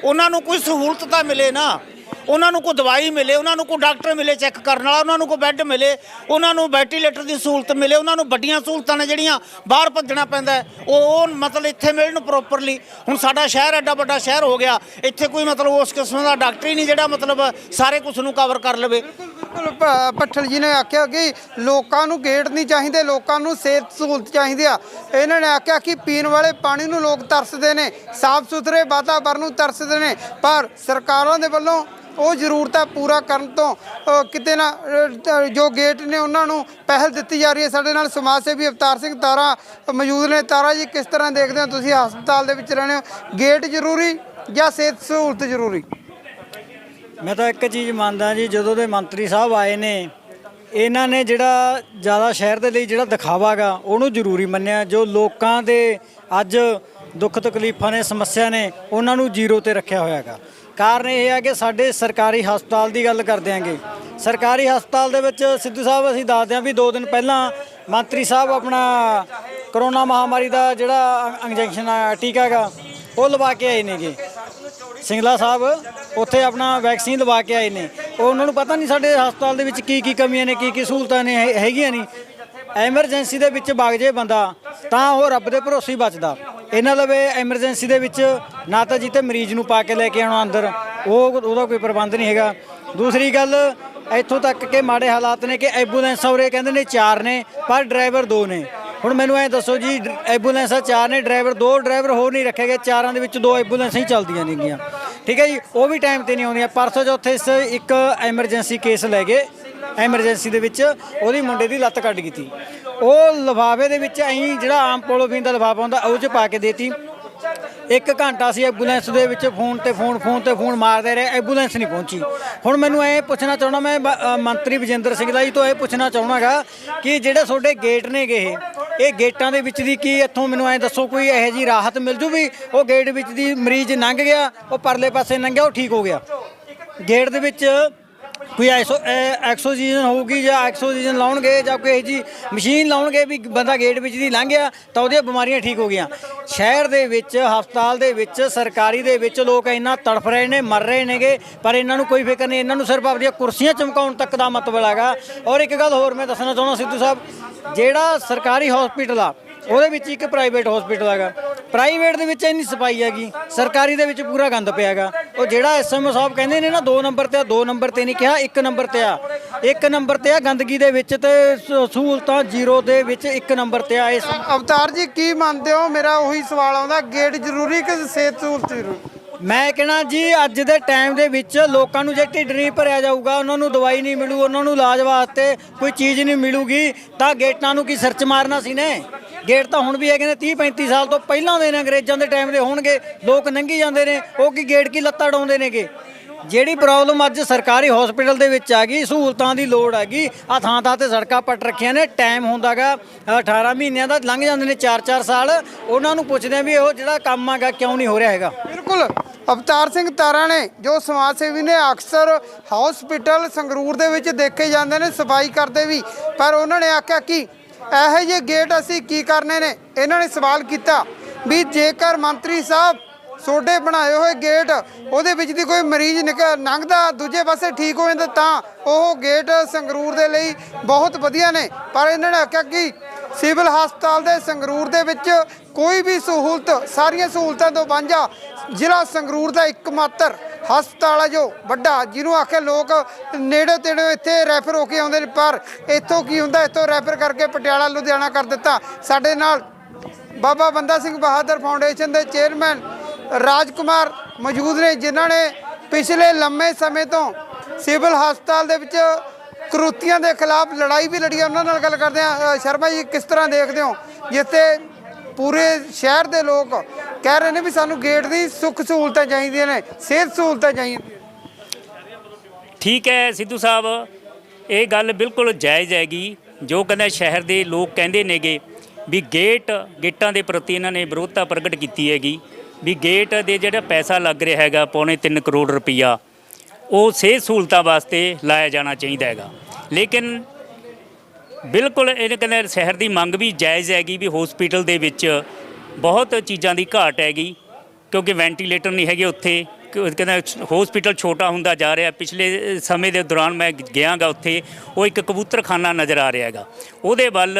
ਉਹਨਾਂ ਨੂੰ ਕੋਈ ਸਹੂਲਤ ਤਾਂ ਮਿਲੇ ਨਾ, ਉਹਨਾਂ ਨੂੰ ਕੋਈ ਦਵਾਈ ਮਿਲੇ, ਉਹਨਾਂ ਨੂੰ ਕੋਈ ਡਾਕਟਰ ਮਿਲੇ ਚੈੱਕ ਕਰਨ ਵਾਲਾ, ਉਹਨਾਂ ਨੂੰ ਕੋਈ ਬੈੱਡ ਮਿਲੇ, ਉਹਨਾਂ ਨੂੰ ਵੈਂਟੀਲੇਟਰ ਦੀ ਸਹੂਲਤ ਮਿਲੇ, ਉਹਨਾਂ ਨੂੰ ਵੱਡੀਆਂ ਸਹੂਲਤਾਂ ਨੇ ਜਿਹੜੀਆਂ ਬਾਹਰ ਭੱਜਣਾ ਪੈਂਦਾ ਉਹ ਮਤਲਬ ਇੱਥੇ ਮਿਲਣ ਪ੍ਰੋਪਰਲੀ। ਹੁਣ ਸਾਡਾ ਸ਼ਹਿਰ ਐਡਾ ਵੱਡਾ ਸ਼ਹਿਰ ਹੋ ਗਿਆ, ਇੱਥੇ ਕੋਈ ਮਤਲਬ ਉਸ ਕਿਸਮ ਦਾ ਡਾਕਟਰ ਹੀ ਨਹੀਂ ਜਿਹੜਾ ਮਤਲਬ ਸਾਰੇ ਕੁਝ ਨੂੰ ਕਵਰ ਕਰ ਲਵੇ। ਬਿਲਕੁਲ ਪੱਠਲ ਜੀ ਨੇ ਆਖਿਆ ਕਿ ਲੋਕਾਂ ਨੂੰ ਗੇਟ ਨਹੀਂ ਚਾਹੀਦੇ, ਲੋਕਾਂ ਨੂੰ ਸਿਹਤ ਸਹੂਲਤ ਚਾਹੀਦੀ ਆ। ਇਹਨਾਂ ਨੇ ਆਖਿਆ ਕਿ ਪੀਣ ਵਾਲੇ ਪਾਣੀ ਨੂੰ ਲੋਕ ਤਰਸਦੇ ਨੇ, ਸਾਫ਼ ਸੁਥਰੇ ਵਾਤਾਵਰਨ ਨੂੰ ਤਰਸਦੇ ਨੇ, ਪਰ ਸਰਕਾਰਾਂ ਦੇ ਵੱਲੋਂ ਉਹ ਜ਼ਰੂਰਤਾਂ ਪੂਰਾ ਕਰਨ ਤੋਂ ਕਿਤੇ ਨਾ ਜੋ ਗੇਟ ਨੇ ਉਹਨਾਂ ਨੂੰ ਪਹਿਲ ਦਿੱਤੀ ਜਾ ਰਹੀ ਹੈ। ਸਾਡੇ ਨਾਲ ਸਮਾਜ ਸੇਵੀ ਅਵਤਾਰ ਸਿੰਘ ਤਾਰਾ ਮੌਜੂਦ ਨੇ। ਤਾਰਾ ਜੀ, ਕਿਸ ਤਰ੍ਹਾਂ ਦੇਖਦੇ ਹੋ ਤੁਸੀਂ ਹਸਪਤਾਲ ਦੇ ਵਿੱਚ ਰਹਿੰਦੇ ਹੋ, ਗੇਟ ਜ਼ਰੂਰੀ ਜਾਂ ਸਿਹਤ ਸਹੂਲਤ ਜ਼ਰੂਰੀ? ਮੈਂ ਤਾਂ ਇੱਕ ਚੀਜ਼ ਮੰਨਦਾ ਜੀ, ਜਦੋਂ ਦੇ ਮੰਤਰੀ ਸਾਹਿਬ ਆਏ ਨੇ ਇਹਨਾਂ ਨੇ ਜਿਹੜਾ ਜ਼ਿਆਦਾ ਸ਼ਹਿਰ ਦੇ ਲਈ ਜਿਹੜਾ ਦਿਖਾਵਾ ਗਾ ਉਹਨੂੰ ਜ਼ਰੂਰੀ ਮੰਨਿਆ। ਜੋ ਲੋਕਾਂ ਦੇ ਅੱਜ ਦੁੱਖ ਤਕਲੀਫਾਂ ਨੇ, ਸਮੱਸਿਆ ਨੇ, ਉਹਨਾਂ ਨੂੰ ਜ਼ੀਰੋ ਤੇ ਰੱਖਿਆ ਹੋਇਆ ਗਾ। ਕਾਰਨ ਇਹ ਹੈ ਕਿ ਸਾਡੇ ਸਰਕਾਰੀ ਹਸਪਤਾਲ ਦੀ ਗੱਲ ਕਰਦੇ ਆਂਗੇ। ਸਰਕਾਰੀ ਹਸਪਤਾਲ ਦੇ ਵਿੱਚ ਸਿੱਧੂ ਸਾਹਿਬ ਅਸੀਂ ਦੱਸਦੇ ਹਾਂ ਵੀ 2 ਦਿਨ ਪਹਿਲਾਂ ਮੰਤਰੀ ਸਾਹਿਬ ਆਪਣਾ ਕਰੋਨਾ ਮਹਾਮਾਰੀ ਦਾ ਜਿਹੜਾ ਇੰਜੈਕਸ਼ਨ ਆ, ਟੀਕਾ ਗਾ, ਉਹ ਲਵਾ ਕੇ ਆਏ ਨੇਗੇ। ਸਿੰਗਲਾ ਸਾਹਿਬ ਉੱਥੇ ਆਪਣਾ ਵੈਕਸੀਨ ਲਵਾ ਕੇ ਆਏ ਨੇ। ਉਹਨਾਂ ਨੂੰ ਪਤਾ ਨਹੀਂ ਸਾਡੇ ਹਸਪਤਾਲ ਦੇ ਵਿੱਚ ਕੀ ਕੀ ਕਮੀਆਂ ਨੇ, ਕੀ ਕੀ ਸਹੂਲਤਾਂ ਨੇ ਹੈਗੀਆਂ ਨਹੀਂ। ਐਮਰਜੈਂਸੀ ਦੇ ਵਿੱਚ ਵਗ ਜੇ ਬੰਦਾ ਤਾਂ ਉਹ ਰੱਬ ਦੇ ਭਰੋਸੇ ਹੀ ਬਚਦਾ। ਇਹਨਾਂ ਲਵੇ ਐਮਰਜੈਂਸੀ ਦੇ ਵਿੱਚ ਨਾ ਤਾਂ ਜਿੱਥੇ ਮਰੀਜ਼ ਨੂੰ ਪਾ ਕੇ ਲੈ ਕੇ ਆਉਣਾ ਅੰਦਰ, ਉਹਦਾ ਕੋਈ ਪ੍ਰਬੰਧ ਨਹੀਂ ਹੈਗਾ। ਦੂਸਰੀ ਗੱਲ, ਇੱਥੋਂ ਤੱਕ ਕਿ ਮਾੜੇ ਹਾਲਾਤ ਨੇ ਕਿ ਐਂਬੂਲੈਂਸਾਂ ਉਰੇ ਕਹਿੰਦੇ ਨੇ 4 ਨੇ ਪਰ ਡਰਾਈਵਰ 2 ਨੇ। ਹੁਣ ਮੈਨੂੰ ਐਂ ਦੱਸੋ ਜੀ, ਐਂਬੂਲੈਂਸਾਂ 4 ਨੇ, ਡਰਾਈਵਰ 2, ਡਰਾਈਵਰ ਹੋਰ ਨਹੀਂ ਰੱਖੇ ਗਏ, 4 ਦੇ ਵਿੱਚ 2 ਐਂਬੂਲੈਂਸਾਂ ਹੀ ਚੱਲਦੀਆਂ ਨੇਗੀਆਂ, ਠੀਕ ਹੈ ਜੀ। ਉਹ ਵੀ ਟਾਈਮ 'ਤੇ ਨਹੀਂ ਆਉਂਦੀਆਂ। ਪਰਸੋਂ ਚੌਥੇ ਇੱਕ ਐਮਰਜੈਂਸੀ ਕੇਸ ਲੈ ਗਏ, ਐਮਰਜੈਂਸੀ ਦੇ ਵਿੱਚ ਉਹਦੀ ਮੁੰਡੇ ਦੀ ਲੱਤ ਕੱਟ ਗਈ ਤੀ। ਉਹ ਲਿਫਾਫੇ ਦੇ ਵਿੱਚ ਅਸੀਂ ਜਿਹੜਾ ਆਮ ਪੋਲੋਥੀਨ ਦਾ ਲਿਫਾਫਾ ਹੁੰਦਾ ਉਹ 'ਚ ਪਾ ਕੇ ਦੇਤੀ। 1 ਘੰਟਾ ਅਸੀਂ ਐਂਬੂਲੈਂਸ ਦੇ ਵਿੱਚ ਫੋਨ ਤੇ ਫੋਨ ਮਾਰਦੇ ਰਹੇ, ਐਂਬੂਲੈਂਸ ਨਹੀਂ ਪਹੁੰਚੀ। ਹੁਣ ਮੈਨੂੰ ਇਹ ਪੁੱਛਣਾ ਚਾਹੁੰਦਾ ਮੈਂ ਮੰਤਰੀ ਵਿਜੇਂਦਰ ਸਿੰਗਲਾ ਜੀ ਤੋਂ ਇਹ ਪੁੱਛਣਾ ਚਾਹੁੰਦਾਗਾ ਕਿ ਜਿਹੜੇ ਤੁਹਾਡੇ ਗੇਟ ਨੇਗੇ ਇਹ ਗੇਟਾਂ ਦੇ ਵਿੱਚ ਦੀ ਕੀ ਇੱਥੋਂ ਮੈਨੂੰ ਐਂ ਦੱਸੋ ਕੋਈ ਇਹੋ ਜਿਹੀ ਰਾਹਤ ਮਿਲ ਜੂ ਵੀ ਉਹ ਗੇਟ ਵਿੱਚ ਦੀ ਮਰੀਜ਼ ਲੰਘ ਗਿਆ, ਉਹ ਪਰਲੇ ਪਾਸੇ ਲੰਘਿਆ, ਉਹ ਠੀਕ ਹੋ ਗਿਆ। ਗੇਟ ਦੇ ਵਿੱਚ ਕੋਈ ਐਕਸੋਜੀਨ ਹੋਊਗੀ ਜਾਂ ਐਕਸੋਜੀਨ ਲਾਉਣਗੇ ਜਾਂ ਕੋਈ ਇਹੋ ਜਿਹੀ ਮਸ਼ੀਨ ਲਾਉਣਗੇ ਵੀ ਬੰਦਾ ਗੇਟ ਵਿੱਚ ਦੀ ਲੰਘ ਗਿਆ ਤਾਂ ਉਹਦੀਆਂ ਬਿਮਾਰੀਆਂ ਠੀਕ ਹੋ ਗਈਆਂ। ਸ਼ਹਿਰ ਦੇ ਵਿੱਚ, ਹਸਪਤਾਲ ਦੇ ਵਿੱਚ, ਸਰਕਾਰੀ ਦੇ ਵਿੱਚ ਲੋਕ ਇੰਨਾ ਤੜਫ ਰਹੇ ਨੇ, ਮਰ ਰਹੇ ਨੇਗੇ, ਪਰ ਇਹਨਾਂ ਨੂੰ ਕੋਈ ਫਿਕਰ ਨਹੀਂ। ਇਹਨਾਂ ਨੂੰ ਸਿਰਫ ਆਪਣੀਆਂ ਕੁਰਸੀਆਂ ਚਮਕਾਉਣ ਤੱਕ ਦਾ ਮਤਲਬ ਹੈਗਾ। ਔਰ ਇੱਕ ਗੱਲ ਹੋਰ ਮੈਂ ਦੱਸਣਾ ਚਾਹੁੰਦਾ ਸਿੱਧੂ ਸਾਹਿਬ, ਜਿਹੜਾ ਸਰਕਾਰੀ ਹਸਪੀਟਲ ਆ ਉਹਦੇ ਵਿੱਚ ਇੱਕ ਪ੍ਰਾਈਵੇਟ ਹਸਪੀਟਲ ਹੈਗਾ। ਪ੍ਰਾਈਵੇਟ ਦੇ ਵਿੱਚ ਇੰਨੀ ਸਫਾਈ ਹੈਗੀ, ਸਰਕਾਰੀ ਦੇ ਵਿੱਚ ਪੂਰਾ ਗੰਦ ਪਿਆ ਹੈਗਾ। ਉਹ ਜਿਹੜਾ ਐਸਐਮਓ ਸਾਹਿਬ ਕਹਿੰਦੇ ਨੇ ਨਾ 2 ਨੰਬਰ ਤੇ ਆ, 2 ਨੰਬਰ ਤੇ ਨਹੀਂ ਕਿਹਾ, 1 ਨੰਬਰ ਤੇ ਆ। 1 ਨੰਬਰ ਤੇ ਆ ਗੰਦਗੀ ਦੇ ਵਿੱਚ ਤੇ ਸਹੂਲਤਾਂ 0 ਦੇ ਵਿੱਚ 1 ਨੰਬਰ ਤੇ ਆ। ਇਸ ਅਵਤਾਰ ਜੀ ਕੀ ਮੰਨਦੇ ਹੋ? ਮੇਰਾ ਉਹੀ ਸਵਾਲ ਆਉਂਦਾ, ਗੇਟ ਜ਼ਰੂਰੀ ਕਿ ਸਿਹਤ ਸਹੂਲਤ ਜ਼ਰੂਰੀ? ਮੈਂ ਕਹਿਣਾ ਜੀ ਅੱਜ ਦੇ ਟਾਈਮ ਦੇ ਵਿੱਚ ਲੋਕਾਂ ਨੂੰ ਜੇ ਢਿੱਡ ਨਹੀਂ ਭਰਿਆ ਜਾਊਗਾ, ਉਹਨਾਂ ਨੂੰ ਦਵਾਈ ਨਹੀਂ ਮਿਲੂ, ਉਹਨਾਂ ਨੂੰ ਇਲਾਜ ਵਾਸਤੇ ਕੋਈ ਚੀਜ਼ ਨਹੀਂ ਮਿਲੂਗੀ ਤਾਂ ਗੇਟਾਂ ਨੂੰ ਕੀ ਸਰਚ ਮਾਰਨਾ ਸੀ ਨੇ? ਗੇਟ ਤਾਂ ਹੁਣ ਵੀ ਹੈਗੇ ਨੇ, 30-35 ਸਾਲ ਤੋਂ ਪਹਿਲਾਂ ਦੇ ਨੇ, ਅੰਗਰੇਜ਼ਾਂ ਦੇ ਟਾਈਮ ਦੇ ਹੋਣਗੇ। ਲੋਕ ਲੰਘੀ ਜਾਂਦੇ ਨੇ, ਉਹ ਕੀ ਗੇਟ ਕੀ ਲੱਤਾਂ ਡਾਉਂਦੇ ਨੇਗੇ। ਜਿਹੜੀ ਪ੍ਰੋਬਲਮ ਅੱਜ ਸਰਕਾਰੀ ਹਸਪੀਟਲ ਦੇ ਵਿੱਚ ਆ ਗਈ, ਸਹੂਲਤਾਂ ਦੀ ਲੋੜ ਹੈਗੀ। ਆ ਥਾਂ ਤੇ ਸੜਕਾਂ ਪੱਟ ਰੱਖੀਆਂ ਨੇ, ਟਾਈਮ ਹੁੰਦਾਗਾ 18 ਮਹੀਨਿਆਂ ਦਾ, ਲੰਘ ਜਾਂਦੇ ਨੇ 4-4 ਸਾਲ। ਉਹਨਾਂ ਨੂੰ ਪੁੱਛਦੇ ਆ ਵੀ ਉਹ ਜਿਹੜਾ ਕੰਮ ਹੈਗਾ ਕਿਉਂ ਨਹੀਂ ਹੋ ਰਿਹਾ ਹੈਗਾ। ਬਿਲਕੁਲ ਅਵਤਾਰ ਸਿੰਘ ਤਾਰਾ ਨੇ, ਜੋ ਸਮਾਜ ਸੇਵੀ ਨੇ, ਅਕਸਰ ਹਸਪੀਟਲ ਸੰਗਰੂਰ ਦੇ ਵਿੱਚ ਦੇਖੇ ਜਾਂਦੇ ਨੇ, ਸਫਾਈ ਕਰਦੇ ਵੀ, ਪਰ ਉਹਨਾਂ ਨੇ ਆਖਿਆ ਕਿ ਇਹੋ ਜਿਹੇ ਗੇਟ ਅਸੀਂ ਕੀ ਕਰਨੇ ਨੇ। ਇਹਨਾਂ ਨੇ ਸਵਾਲ ਕੀਤਾ ਵੀ ਜੇਕਰ ਮੰਤਰੀ ਸਾਹਿਬ ਸੋਡੇ ਬਣਾਏ ਹੋਏ ਗੇਟ ਉਹਦੇ ਵਿੱਚ ਦੀ ਕੋਈ ਮਰੀਜ਼ ਲੰਘਦਾ ਦੂਜੇ ਪਾਸੇ ਠੀਕ ਹੋ ਜਾਂਦਾ ਤਾਂ ਉਹ ਗੇਟ ਸੰਗਰੂਰ ਦੇ ਲਈ ਬਹੁਤ ਵਧੀਆ ਨੇ। ਪਰ ਇਹਨਾਂ ਨੇ ਆਖਿਆ ਕਿ ਸਿਵਲ ਹਸਪਤਾਲ ਦੇ ਸੰਗਰੂਰ ਦੇ ਵਿੱਚ ਕੋਈ ਵੀ ਸਹੂਲਤ, ਸਾਰੀਆਂ ਸਹੂਲਤਾਂ ਤੋਂ ਵਾਂਝਾ ਜ਼ਿਲ੍ਹਾ ਸੰਗਰੂਰ ਦਾ ਇੱਕਮਾਤਰ ਹਸਪਤਾਲ ਹੈ ਜੋ ਵੱਡਾ, ਜਿਹਨੂੰ ਆਖੇ ਲੋਕ ਨੇੜੇ ਤੇੜੇ ਇੱਥੇ ਰੈਫਰ ਹੋ ਕੇ ਆਉਂਦੇ ਨੇ। ਪਰ ਇੱਥੋਂ ਕੀ ਹੁੰਦਾ, ਇੱਥੋਂ ਰੈਫਰ ਕਰਕੇ ਪਟਿਆਲਾ ਲੁਧਿਆਣਾ ਕਰ ਦਿੱਤਾ। ਸਾਡੇ ਨਾਲ ਬਾਬਾ ਬੰਦਾ ਸਿੰਘ ਬਹਾਦਰ ਫਾਊਂਡੇਸ਼ਨ ਦੇ ਚੇਅਰਮੈਨ ਰਾਜਕੁਮਾਰ ਮੌਜੂਦ ਨੇ, ਜਿਨ੍ਹਾਂ ਨੇ ਪਿਛਲੇ ਲੰਮੇ ਸਮੇਂ ਤੋਂ ਸਿਵਲ ਹਸਪਤਾਲ ਦੇ ਵਿੱਚ ਕਰੂਤੀਆਂ ਦੇ ਖਿਲਾਫ ਲੜਾਈ ਵੀ ਲੜੀ ਹੈ। ਉਹਨਾਂ ਨਾਲ ਗੱਲ ਕਰਦੇ ਹਾਂ। ਸ਼ਰਮਾ ਜੀ, ਕਿਸ ਤਰ੍ਹਾਂ ਦੇਖਦੇ ਹੋ ਜਿੱਥੇ ਪੂਰੇ ਸ਼ਹਿਰ ਦੇ ਲੋਕ ਕਹਿ ਰਹੇ ਨੇ ਵੀ ਸਾਨੂੰ ਗੇਟ ਦੀ ਸੁੱਖ ਸਹੂਲਤਾਂ ਚਾਹੀਦੀਆਂ ਨੇ, ਸਿਹਤ ਸਹੂਲਤਾਂ ਚਾਹੀਦੀਆਂ? ਠੀਕ ਹੈ ਸਿੱਧੂ ਸਾਹਿਬ, ਇਹ ਗੱਲ ਬਿਲਕੁਲ ਜਾਇਜ਼ ਹੈਗੀ। ਜੋ ਕਹਿੰਦਾ ਸ਼ਹਿਰ ਦੇ ਲੋਕ ਕਹਿੰਦੇ ਨੇਗੇ ਵੀ ਗੇਟਾਂ ਦੇ ਪ੍ਰਤੀ ਇਹਨਾਂ ਨੇ ਵਿਰੋਧਤਾ ਪ੍ਰਗਟ ਕੀਤੀ ਹੈਗੀ ਵੀ ਗੇਟ ਦੇ ਜਿਹੜਾ ਪੈਸਾ ਲੱਗ ਰਿਹਾ ਹੈਗਾ ਪੌਣੇ 3 ਕਰੋੜ ਰੁਪਈਆ, ਉਹ ਸਿਹਤ ਸਹੂਲਤਾਂ ਵਾਸਤੇ ਲਾਇਆ ਜਾਣਾ ਚਾਹੀਦਾ ਹੈਗਾ। ਲੇਕਿਨ ਬਿਲਕੁਲ ਇਹ ਕਹਿੰਦੇ ਸ਼ਹਿਰ ਦੀ ਮੰਗ ਵੀ ਜਾਇਜ਼ ਹੈਗੀ ਵੀ ਹਸਪੀਟਲ ਦੇ ਵਿੱਚ ਬਹੁਤ ਚੀਜ਼ਾਂ ਦੀ ਘਾਟ ਹੈਗੀ, ਕਿਉਂਕਿ ਵੈਂਟੀਲੇਟਰ ਨਹੀਂ ਹੈਗੇ ਉੱਥੇ। ਕਹਿੰਦਾ ਹਸਪੀਟਲ ਛੋਟਾ ਹੁੰਦਾ ਜਾ ਰਿਹਾ। ਪਿਛਲੇ ਸਮੇਂ ਦੇ ਦੌਰਾਨ ਮੈਂ ਗਿਆਗਾ ਉੱਥੇ, ਉਹ ਇੱਕ ਕਬੂਤਰਖਾਨਾ ਨਜ਼ਰ ਆ ਰਿਹਾ ਹੈਗਾ। ਉਹਦੇ ਵੱਲ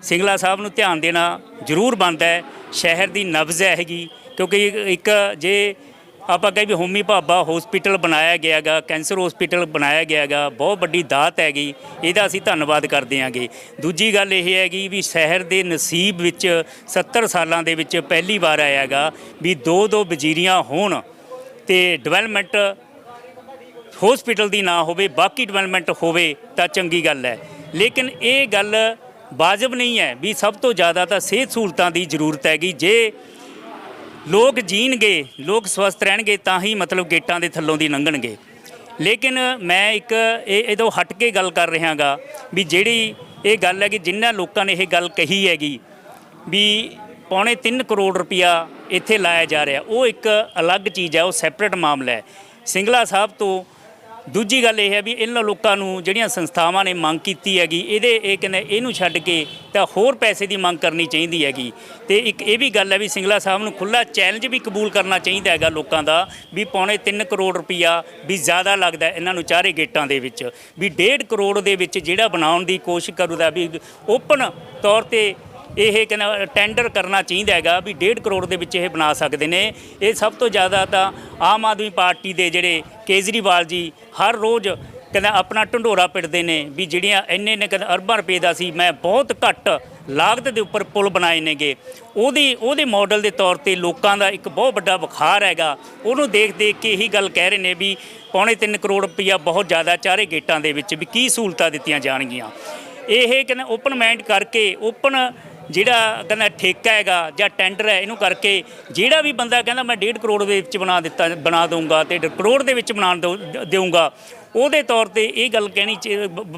ਸਿੰਗਲਾ ਸਾਹਿਬ ਨੂੰ ਧਿਆਨ ਦੇਣਾ ਜ਼ਰੂਰ ਬਣਦਾ ਹੈ। ਸ਼ਹਿਰ ਦੀ ਨਬਜ਼ ਹੈਗੀ, ਕਿਉਂਕਿ ਇੱਕ ਜੇ ਆਪਾਂ ਕਹੇ ਵੀ ਹੋਮੀ ਭਾਬਾ ਹਸਪੀਟਲ ਬਣਾਇਆ ਗਿਆ ਗਾ, ਕੈਂਸਰ ਹਸਪੀਟਲ ਬਣਾਇਆ ਗਿਆ ਗਾ, ਬਹੁਤ ਵੱਡੀ ਦਾਤ ਹੈਗੀ, ਇਹਦਾ ਅਸੀਂ ਧੰਨਵਾਦ ਕਰਦੇ ਹਾਂਗੇ। ਦੂਜੀ ਗੱਲ ਇਹ ਹੈਗੀ ਵੀ ਸ਼ਹਿਰ ਦੇ ਨਸੀਬ ਵਿੱਚ 70 ਸਾਲਾਂ ਦੇ ਵਿੱਚ ਪਹਿਲੀ ਵਾਰ ਆਇਆ ਗਾ ਵੀ 2 ਵਜ਼ੀਰੀਆਂ ਹੋਣ ਤੇ ਡਿਵੈਲਪਮੈਂਟ ਹਸਪੀਟਲ ਦੀ ਨਾ ਹੋਵੇ, ਬਾਕੀ ਡਿਵੈਲਪਮੈਂਟ ਹੋਵੇ ਤਾਂ ਚੰਗੀ ਗੱਲ ਹੈ। ਲੇਕਿਨ ਇਹ ਗੱਲ ਵਾਜਬ ਨਹੀਂ ਹੈ ਵੀ ਸਭ ਤੋਂ ਜ਼ਿਆਦਾ ਤਾਂ ਸਿਹਤ ਸਹੂਲਤਾਂ ਦੀ ਜ਼ਰੂਰਤ ਹੈਗੀ। ਜੇ ਲੋਕ ਜੀਣਗੇ, ਲੋਕ ਸਵਸਥ ਰਹਿਣਗੇ ਤਾਂ ਹੀ ਮਤਲਬ ਗੇਟਾਂ ਦੇ ਥੱਲੋਂ ਦੀ ਲੰਘਣਗੇ। ਲੇਕਿਨ ਮੈਂ ਇੱਕ ਇਹਦੋਂ ਹਟ ਕੇ ਗੱਲ ਕਰ ਰਿਹਾ ਗਾ ਵੀ ਜਿਹੜੀ ਇਹ ਗੱਲ ਹੈ ਕਿ ਜਿਨ੍ਹਾਂ ਲੋਕਾਂ ਨੇ ਇਹ ਗੱਲ ਕਹੀ ਹੈਗੀ ਵੀ ਪੌਣੇ 3 ਕਰੋੜ ਰੁਪਇਆ ਇੱਥੇ ਲਾਇਆ ਜਾ ਰਿਹਾ, ਉਹ ਇੱਕ ਅਲੱਗ ਚੀਜ਼ ਹੈ, ਉਹ ਸੈਪਰੇਟ ਮਾਮਲਾ ਹੈ ਸਿੰਗਲਾ ਸਾਹਿਬ ਤੋਂ। ਦੂਜੀ ਗੱਲ ਇਹ ਹੈ ਵੀ ਇਹਨਾਂ ਲੋਕਾਂ ਨੂੰ ਜਿਹੜੀਆਂ ਸੰਸਥਾਵਾਂ ਨੇ ਮੰਗ ਕੀਤੀ ਹੈਗੀ, ਇਹ ਕਹਿੰਦੇ ਇਹਨੂੰ ਛੱਡ ਕੇ ਤਾਂ ਹੋਰ ਪੈਸੇ ਦੀ ਮੰਗ ਕਰਨੀ ਚਾਹੀਦੀ ਹੈਗੀ। ਤੇ ਇੱਕ ਇਹ ਵੀ ਗੱਲ ਹੈ ਵੀ ਸਿੰਗਲਾ ਸਾਹਿਬ ਨੂੰ ਖੁੱਲ੍ਹਾ ਚੈਲੰਜ ਵੀ ਕਬੂਲ ਕਰਨਾ ਚਾਹੀਦਾ ਹੈਗਾ ਲੋਕਾਂ ਦਾ ਵੀ ਪੌਣੇ 3 ਕਰੋੜ ਰੁਪਈਆ ਵੀ ਜ਼ਿਆਦਾ ਲੱਗਦਾ ਇਹਨਾਂ ਨੂੰ ਚਾਰੇ ਗੇਟਾਂ ਦੇ ਵਿੱਚ, ਵੀ 1.5 ਕਰੋੜ ਦੇ ਵਿੱਚ ਜਿਹੜਾ ਬਣਾਉਣ ਦੀ ਕੋਸ਼ਿਸ਼ ਕਰੂਦਾ ਵੀ ਓਪਨ ਤੌਰ 'ਤੇ ਇਹ ਕਹਿੰਦਾ ਟੈਂਡਰ ਕਰਨਾ ਚਾਹੀਦਾ ਹੈਗਾ ਵੀ 1.5 ਕਰੋੜ ਦੇ ਵਿੱਚ ਇਹ ਬਣਾ ਸਕਦੇ ਨੇ। ਇਹ ਸਭ ਤੋਂ ਜ਼ਿਆਦਾ ਤਾਂ ਆਮ ਆਦਮੀ ਪਾਰਟੀ ਦੇ ਜਿਹੜੇ ਕੇਜਰੀਵਾਲ ਜੀ ਹਰ ਰੋਜ਼ ਕਹਿੰਦਾ ਆਪਣਾ ਢੰਡੋਰਾ ਪਿੱਟਦੇ ਨੇ ਵੀ ਜਿਹੜੀਆਂ ਇੰਨੇ ਨੇ ਕਹਿੰਦਾ ਅਰਬਾਂ ਰੁਪਏ ਦਾ ਸੀ, ਮੈਂ ਬਹੁਤ ਘੱਟ ਲਾਗਤ ਦੇ ਉੱਪਰ ਪੁਲ ਬਣਾਏ ਨੇਗੇ। ਉਹਦੇ ਮਾਡਲ ਦੇ ਤੌਰ ਤੇ ਲੋਕਾਂ ਦਾ ਇੱਕ ਬਹੁਤ ਵੱਡਾ ਬੁਖਾਰ ਹੈਗਾ, ਉਹਨੂੰ ਦੇਖ ਕੇ ਇਹੀ ਗੱਲ ਕਹਿ ਰਹੇ ਨੇ ਵੀ ਪੌਣੇ 3 ਕਰੋੜ ਰੁਪਈਆ ਬਹੁਤ ਜ਼ਿਆਦਾ ਚਾਰੇ ਗੇਟਾਂ ਦੇ ਵਿੱਚ ਵੀ ਕੀ ਸਹੂਲਤਾਂ ਦਿੱਤੀਆਂ ਜਾਣਗੀਆਂ। ਇਹ ਕਹਿੰਦਾ ਓਪਨ ਮਾਈਂਡ ਕਰਕੇ, ਓਪਨ ਜਿਹੜਾ ਕਹਿੰਦਾ ਠੇਕਾ ਹੈਗਾ ਜਾਂ ਟੈਂਡਰ ਹੈ, ਇਹਨੂੰ ਕਰਕੇ ਜਿਹੜਾ ਵੀ ਬੰਦਾ ਕਹਿੰਦਾ ਮੈਂ 1.5 ਕਰੋੜ ਦੇ ਵਿੱਚ ਬਣਾ ਦਊਂਗਾ ਤੇ 1.5 ਕਰੋੜ ਦੇ ਵਿੱਚ ਬਣਾ ਦੇਊਂਗਾ, ਉਹਦੇ ਤੌਰ ਤੇ ਇਹ ਗੱਲ ਕਹਿਣੀ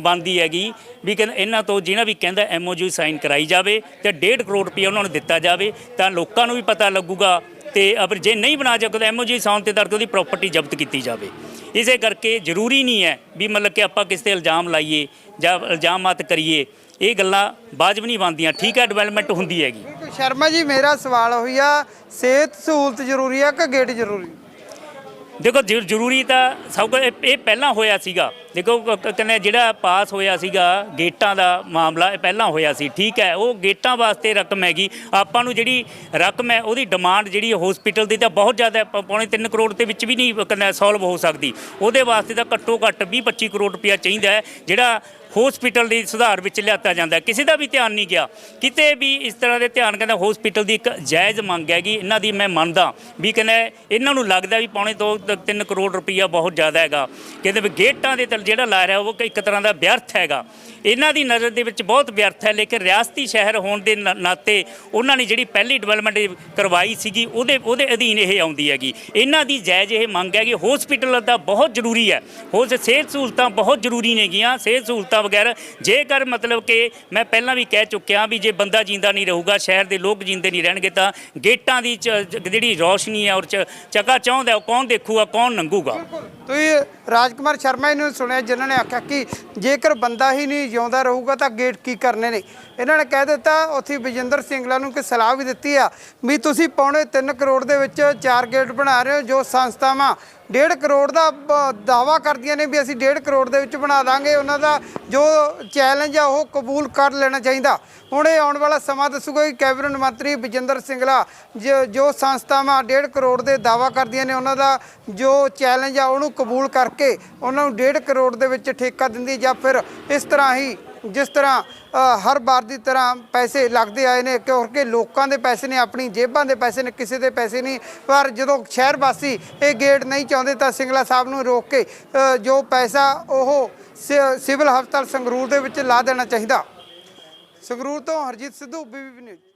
ਬਣਦੀ ਹੈਗੀ ਵੀ ਕਹਿੰਦਾ ਇਹਨਾਂ ਤੋਂ ਜਿਹੜਾ ਵੀ ਕਹਿੰਦਾ MOU ਸਾਈਨ ਕਰਾਈ ਜਾਵੇ ਤੇ 1.5 ਕਰੋੜ ਰੁਪਈਆ ਉਹਨਾਂ ਨੂੰ ਦਿੱਤਾ ਜਾਵੇ ਤਾਂ ਲੋਕਾਂ ਨੂੰ ਵੀ ਪਤਾ ਲੱਗੂਗਾ। ਤੇ ਅਗਰ ਜੇ ਨਹੀਂ ਬਣਾ ਸਕਦਾ MOU ਸਾਈਨ ਤੇ ਉਹਦੀ ਪ੍ਰਾਪਰਟੀ ਜ਼ਬਤ ਕੀਤੀ ਜਾਵੇ। ਇਸੇ ਕਰਕੇ ਜ਼ਰੂਰੀ ਨਹੀਂ ਹੈ ਵੀ ਮਤਲਬ ਕਿ ਆਪਾਂ ਕਿਸੇ 'ਤੇ ਇਲਜ਼ਾਮ ਲਾਈਏ ਜਾਂ ਇਲਜ਼ਾਮਾਤ ਕਰੀਏ, ਇਹ ਗੱਲਾਂ ਵਾਜਬ ਨਹੀਂ ਬਣਦੀਆਂ। ਠੀਕ ਹੈ, ਡਿਵੈਲਪਮੈਂਟ ਹੁੰਦੀ ਹੈਗੀ। ਸ਼ਰਮਾ ਜੀ, ਮੇਰਾ ਸਵਾਲ ਹੋਈ ਆ, ਸਿਹਤ ਸਹੂਲਤ ਜ਼ਰੂਰੀ ਆ ਕਿ ਗੇਟ ਜ਼ਰੂਰੀ? ਦੇਖੋ ਜ਼ਰੂਰੀ ਤਾਂ ਸਭ ਕੁਝ ਇਹ ਪਹਿਲਾਂ ਹੋਇਆ ਸੀਗਾ। ਦੇਖੋ ਕਹਿੰਦੇ ਜਿਹੜਾ ਪਾਸ ਹੋਇਆ ਸੀਗਾ ਗੇਟਾਂ ਦਾ ਮਾਮਲਾ, ਇਹ ਪਹਿਲਾਂ ਹੋਇਆ ਸੀ। ਠੀਕ ਹੈ, ਉਹ ਗੇਟਾਂ ਵਾਸਤੇ ਰਕਮ ਹੈਗੀ। ਆਪਾਂ ਨੂੰ ਜਿਹੜੀ ਰਕਮ ਹੈ ਉਹਦੀ ਡਿਮਾਂਡ ਜਿਹੜੀ ਹਸਪੀਟਲ ਦੀ ਤਾਂ ਬਹੁਤ ਜ਼ਿਆਦਾ, ਪੌਣੇ 3 ਕਰੋੜ ਦੇ ਵਿੱਚ ਵੀ ਨਹੀਂ ਕਹਿੰਦਾ ਸੋਲਵ ਹੋ ਸਕਦੀ। ਉਹਦੇ ਵਾਸਤੇ ਤਾਂ ਘੱਟੋ ਘੱਟ 20-25 ਕਰੋੜ ਰੁਪਇਆ ਚਾਹੀਦਾ ਹੈ, ਜਿਹੜਾ ਹਸਪੀਟਲ ਦੀ ਸੁਧਾਰ ਵਿੱਚ ਲਿਆਤਾ ਜਾਂਦਾ। ਕਿਸੇ ਦਾ ਵੀ ਧਿਆਨ ਨਹੀਂ ਗਿਆ ਕਿਤੇ ਵੀ ਇਸ ਤਰ੍ਹਾਂ ਦੇ ਧਿਆਨ। ਕਹਿੰਦਾ ਹਸਪੀਟਲ ਦੀ ਇੱਕ ਜਾਇਜ਼ ਮੰਗ ਹੈਗੀ ਇਹਨਾਂ ਦੀ, ਮੈਂ ਮੰਨਦਾ ਵੀ ਕਹਿੰਦਾ ਇਹਨਾਂ ਨੂੰ ਲੱਗਦਾ ਵੀ ਪੌਣੇ 2-3 ਕਰੋੜ ਰੁਪਈਆ ਬਹੁਤ ਜ਼ਿਆਦਾ ਹੈਗਾ। ਕਹਿੰਦੇ ਵੀ ਗੇਟਾਂ ਦੇ ਜਿਹੜਾ ਲਾ ਰਿਹਾ ਉਹ ਇੱਕ ਤਰ੍ਹਾਂ ਦਾ ਵਿਅਰਥ ਹੈਗਾ, ਇਹਨਾਂ ਦੀ ਨਜ਼ਰ ਦੇ ਵਿੱਚ ਬਹੁਤ ਵਿਅਰਥ ਹੈ। ਲੇਕਿਨ ਰਿਆਸਤੀ ਸ਼ਹਿਰ ਹੋਣ ਦੇ ਨਾਤੇ ਉਹਨਾਂ ਨੇ ਜਿਹੜੀ ਪਹਿਲੀ ਡਿਵੈਲਪਮੈਂਟ ਕਰਵਾਈ ਸੀਗੀ ਉਹਦੇ ਅਧੀਨ ਇਹ ਆਉਂਦੀ ਹੈਗੀ। ਇਹਨਾਂ ਦੀ ਜਾਇਜ਼ ਇਹ ਮੰਗ ਹੈ ਕਿ ਹਸਪੀਟਲ ਦਾ ਬਹੁਤ ਜ਼ਰੂਰੀ ਹੈ, ਸਿਹਤ ਸਹੂਲਤਾਂ ਬਹੁਤ ਜ਼ਰੂਰੀ ਨੇਗੀਆਂ। ਸਿਹਤ ਸਹੂਲਤਾਂ ਸਹੂਲਤਾਂ ਵਗੈਰਾ ਜੇਕਰ ਮਤਲਬ ਕਿ ਮੈਂ ਪਹਿਲਾਂ ਵੀ ਕਹਿ ਚੁੱਕਿਆ ਵੀ ਜੇ ਬੰਦਾ ਜਿੰਦਾ ਨਹੀਂ ਰਹੂਗਾ, ਸ਼ਹਿਰ ਦੇ ਲੋਕ ਜਿੰਦੇ ਨਹੀਂ ਰਹਿਣਗੇ ਤਾਂ ਗੇਟਾਂ ਦੀ ਜਿਹੜੀ ਰੌਸ਼ਨੀ ਹੈ ਔਰ ਚਕਾ ਚਾਹੁੰਦਾ ਉਹ ਕੌਣ ਦੇਖੂਗਾ, ਕੌਣ ਲੰਘੂਗਾ। ਤੁਸੀਂ ਰਾਜਕੁਮਾਰ ਸ਼ਰਮਾ ਇਹਨੂੰ ਸੁਣਿਆ ਜਿਨ੍ਹਾਂ ਨੇ ਆਖਿਆ ਕਿ ਜੇਕਰ ਬੰਦਾ ਹੀ ਨਹੀਂ ਜਿਉਂਦਾ ਰਹੂਗਾ ਤਾਂ ਗੇਟ ਕੀ ਕਰਨੇ ਨੇ। ਇਹਨਾਂ ਨੇ ਕਹਿ ਦਿੱਤਾ ਉੱਥੇ ਵਿਜੇਂਦਰ ਸਿੰਗਲਾ ਨੂੰ ਕਿ ਸਲਾਹ ਵੀ ਦਿੱਤੀ ਆ ਵੀ ਤੁਸੀਂ ਪੌਣੇ 3 ਕਰੋੜ ਦੇ ਵਿੱਚ 4 ਗੇਟ ਬਣਾ ਰਹੇ ਹੋ, ਜੋ ਸੰਸਥਾਵਾਂ 1.5 ਕਰੋੜ ਦਾ ਦਾਵਾ ਕਰਦੀਆਂ ਨੇ ਵੀ ਅਸੀਂ 1.5 ਕਰੋੜ ਦੇ ਵਿੱਚ ਬਣਾ ਦਾਂਗੇ, ਉਹਨਾਂ ਦਾ ਜੋ ਚੈਲੰਜ ਆ ਉਹ ਕਬੂਲ ਕਰ ਲੈਣਾ ਚਾਹੀਦਾ। ਹੁਣ ਇਹ ਆਉਣ ਵਾਲਾ ਸਮਾਂ ਦੱਸੂਗਾ ਕਿ ਕੈਬਨਿਟ ਮੰਤਰੀ ਵਿਜੇਂਦਰ ਸਿੰਗਲਾ ਜੋ ਸੰਸਥਾਵਾਂ 1.5 ਕਰੋੜ ਦੇ ਦਾਵਾ ਕਰਦੀਆਂ ਨੇ ਉਹਨਾਂ ਦਾ ਜੋ ਚੈਲੰਜ ਆ ਉਹਨੂੰ ਕਬੂਲ ਕਰਕੇ ਉਹਨਾਂ ਨੂੰ 1.5 ਕਰੋੜ ਦੇ ਵਿੱਚ ਠੇਕਾ ਦਿੰਦੀ, ਜਾਂ ਫਿਰ ਇਸ ਤਰ੍ਹਾਂ ਹੀ ਜਿਸ ਤਰ੍ਹਾਂ ਹਰ ਵਾਰ ਦੀ ਤਰ੍ਹਾਂ ਪੈਸੇ ਲੱਗਦੇ ਆਏ ਨੇ, ਕਿਉਂਕਿ ਲੋਕਾਂ ਦੇ ਪੈਸੇ ਨੇ, ਆਪਣੀ ਜੇਬਾਂ ਦੇ ਪੈਸੇ ਨੇ, ਕਿਸੇ ਦੇ ਪੈਸੇ ਨਹੀਂ। ਪਰ ਜਦੋਂ ਸ਼ਹਿਰ ਵਾਸੀ ਇਹ ਗੇਟ ਨਹੀਂ ਚਾਹੁੰਦੇ ਤਾਂ ਸਿੰਗਲਾ ਸਾਹਿਬ ਨੂੰ ਰੋਕ ਕੇ ਜੋ ਪੈਸਾ ਉਹ ਸਿਵਲ ਹਸਪਤਾਲ ਸੰਗਰੂਰ ਦੇ ਵਿੱਚ ਲਾ ਦੇਣਾ ਚਾਹੀਦਾ। ਸੰਗਰੂਰ ਤੋਂ ਹਰਜੀਤ ਸਿੱਧੂ, BBP ਨਿਊਜ਼।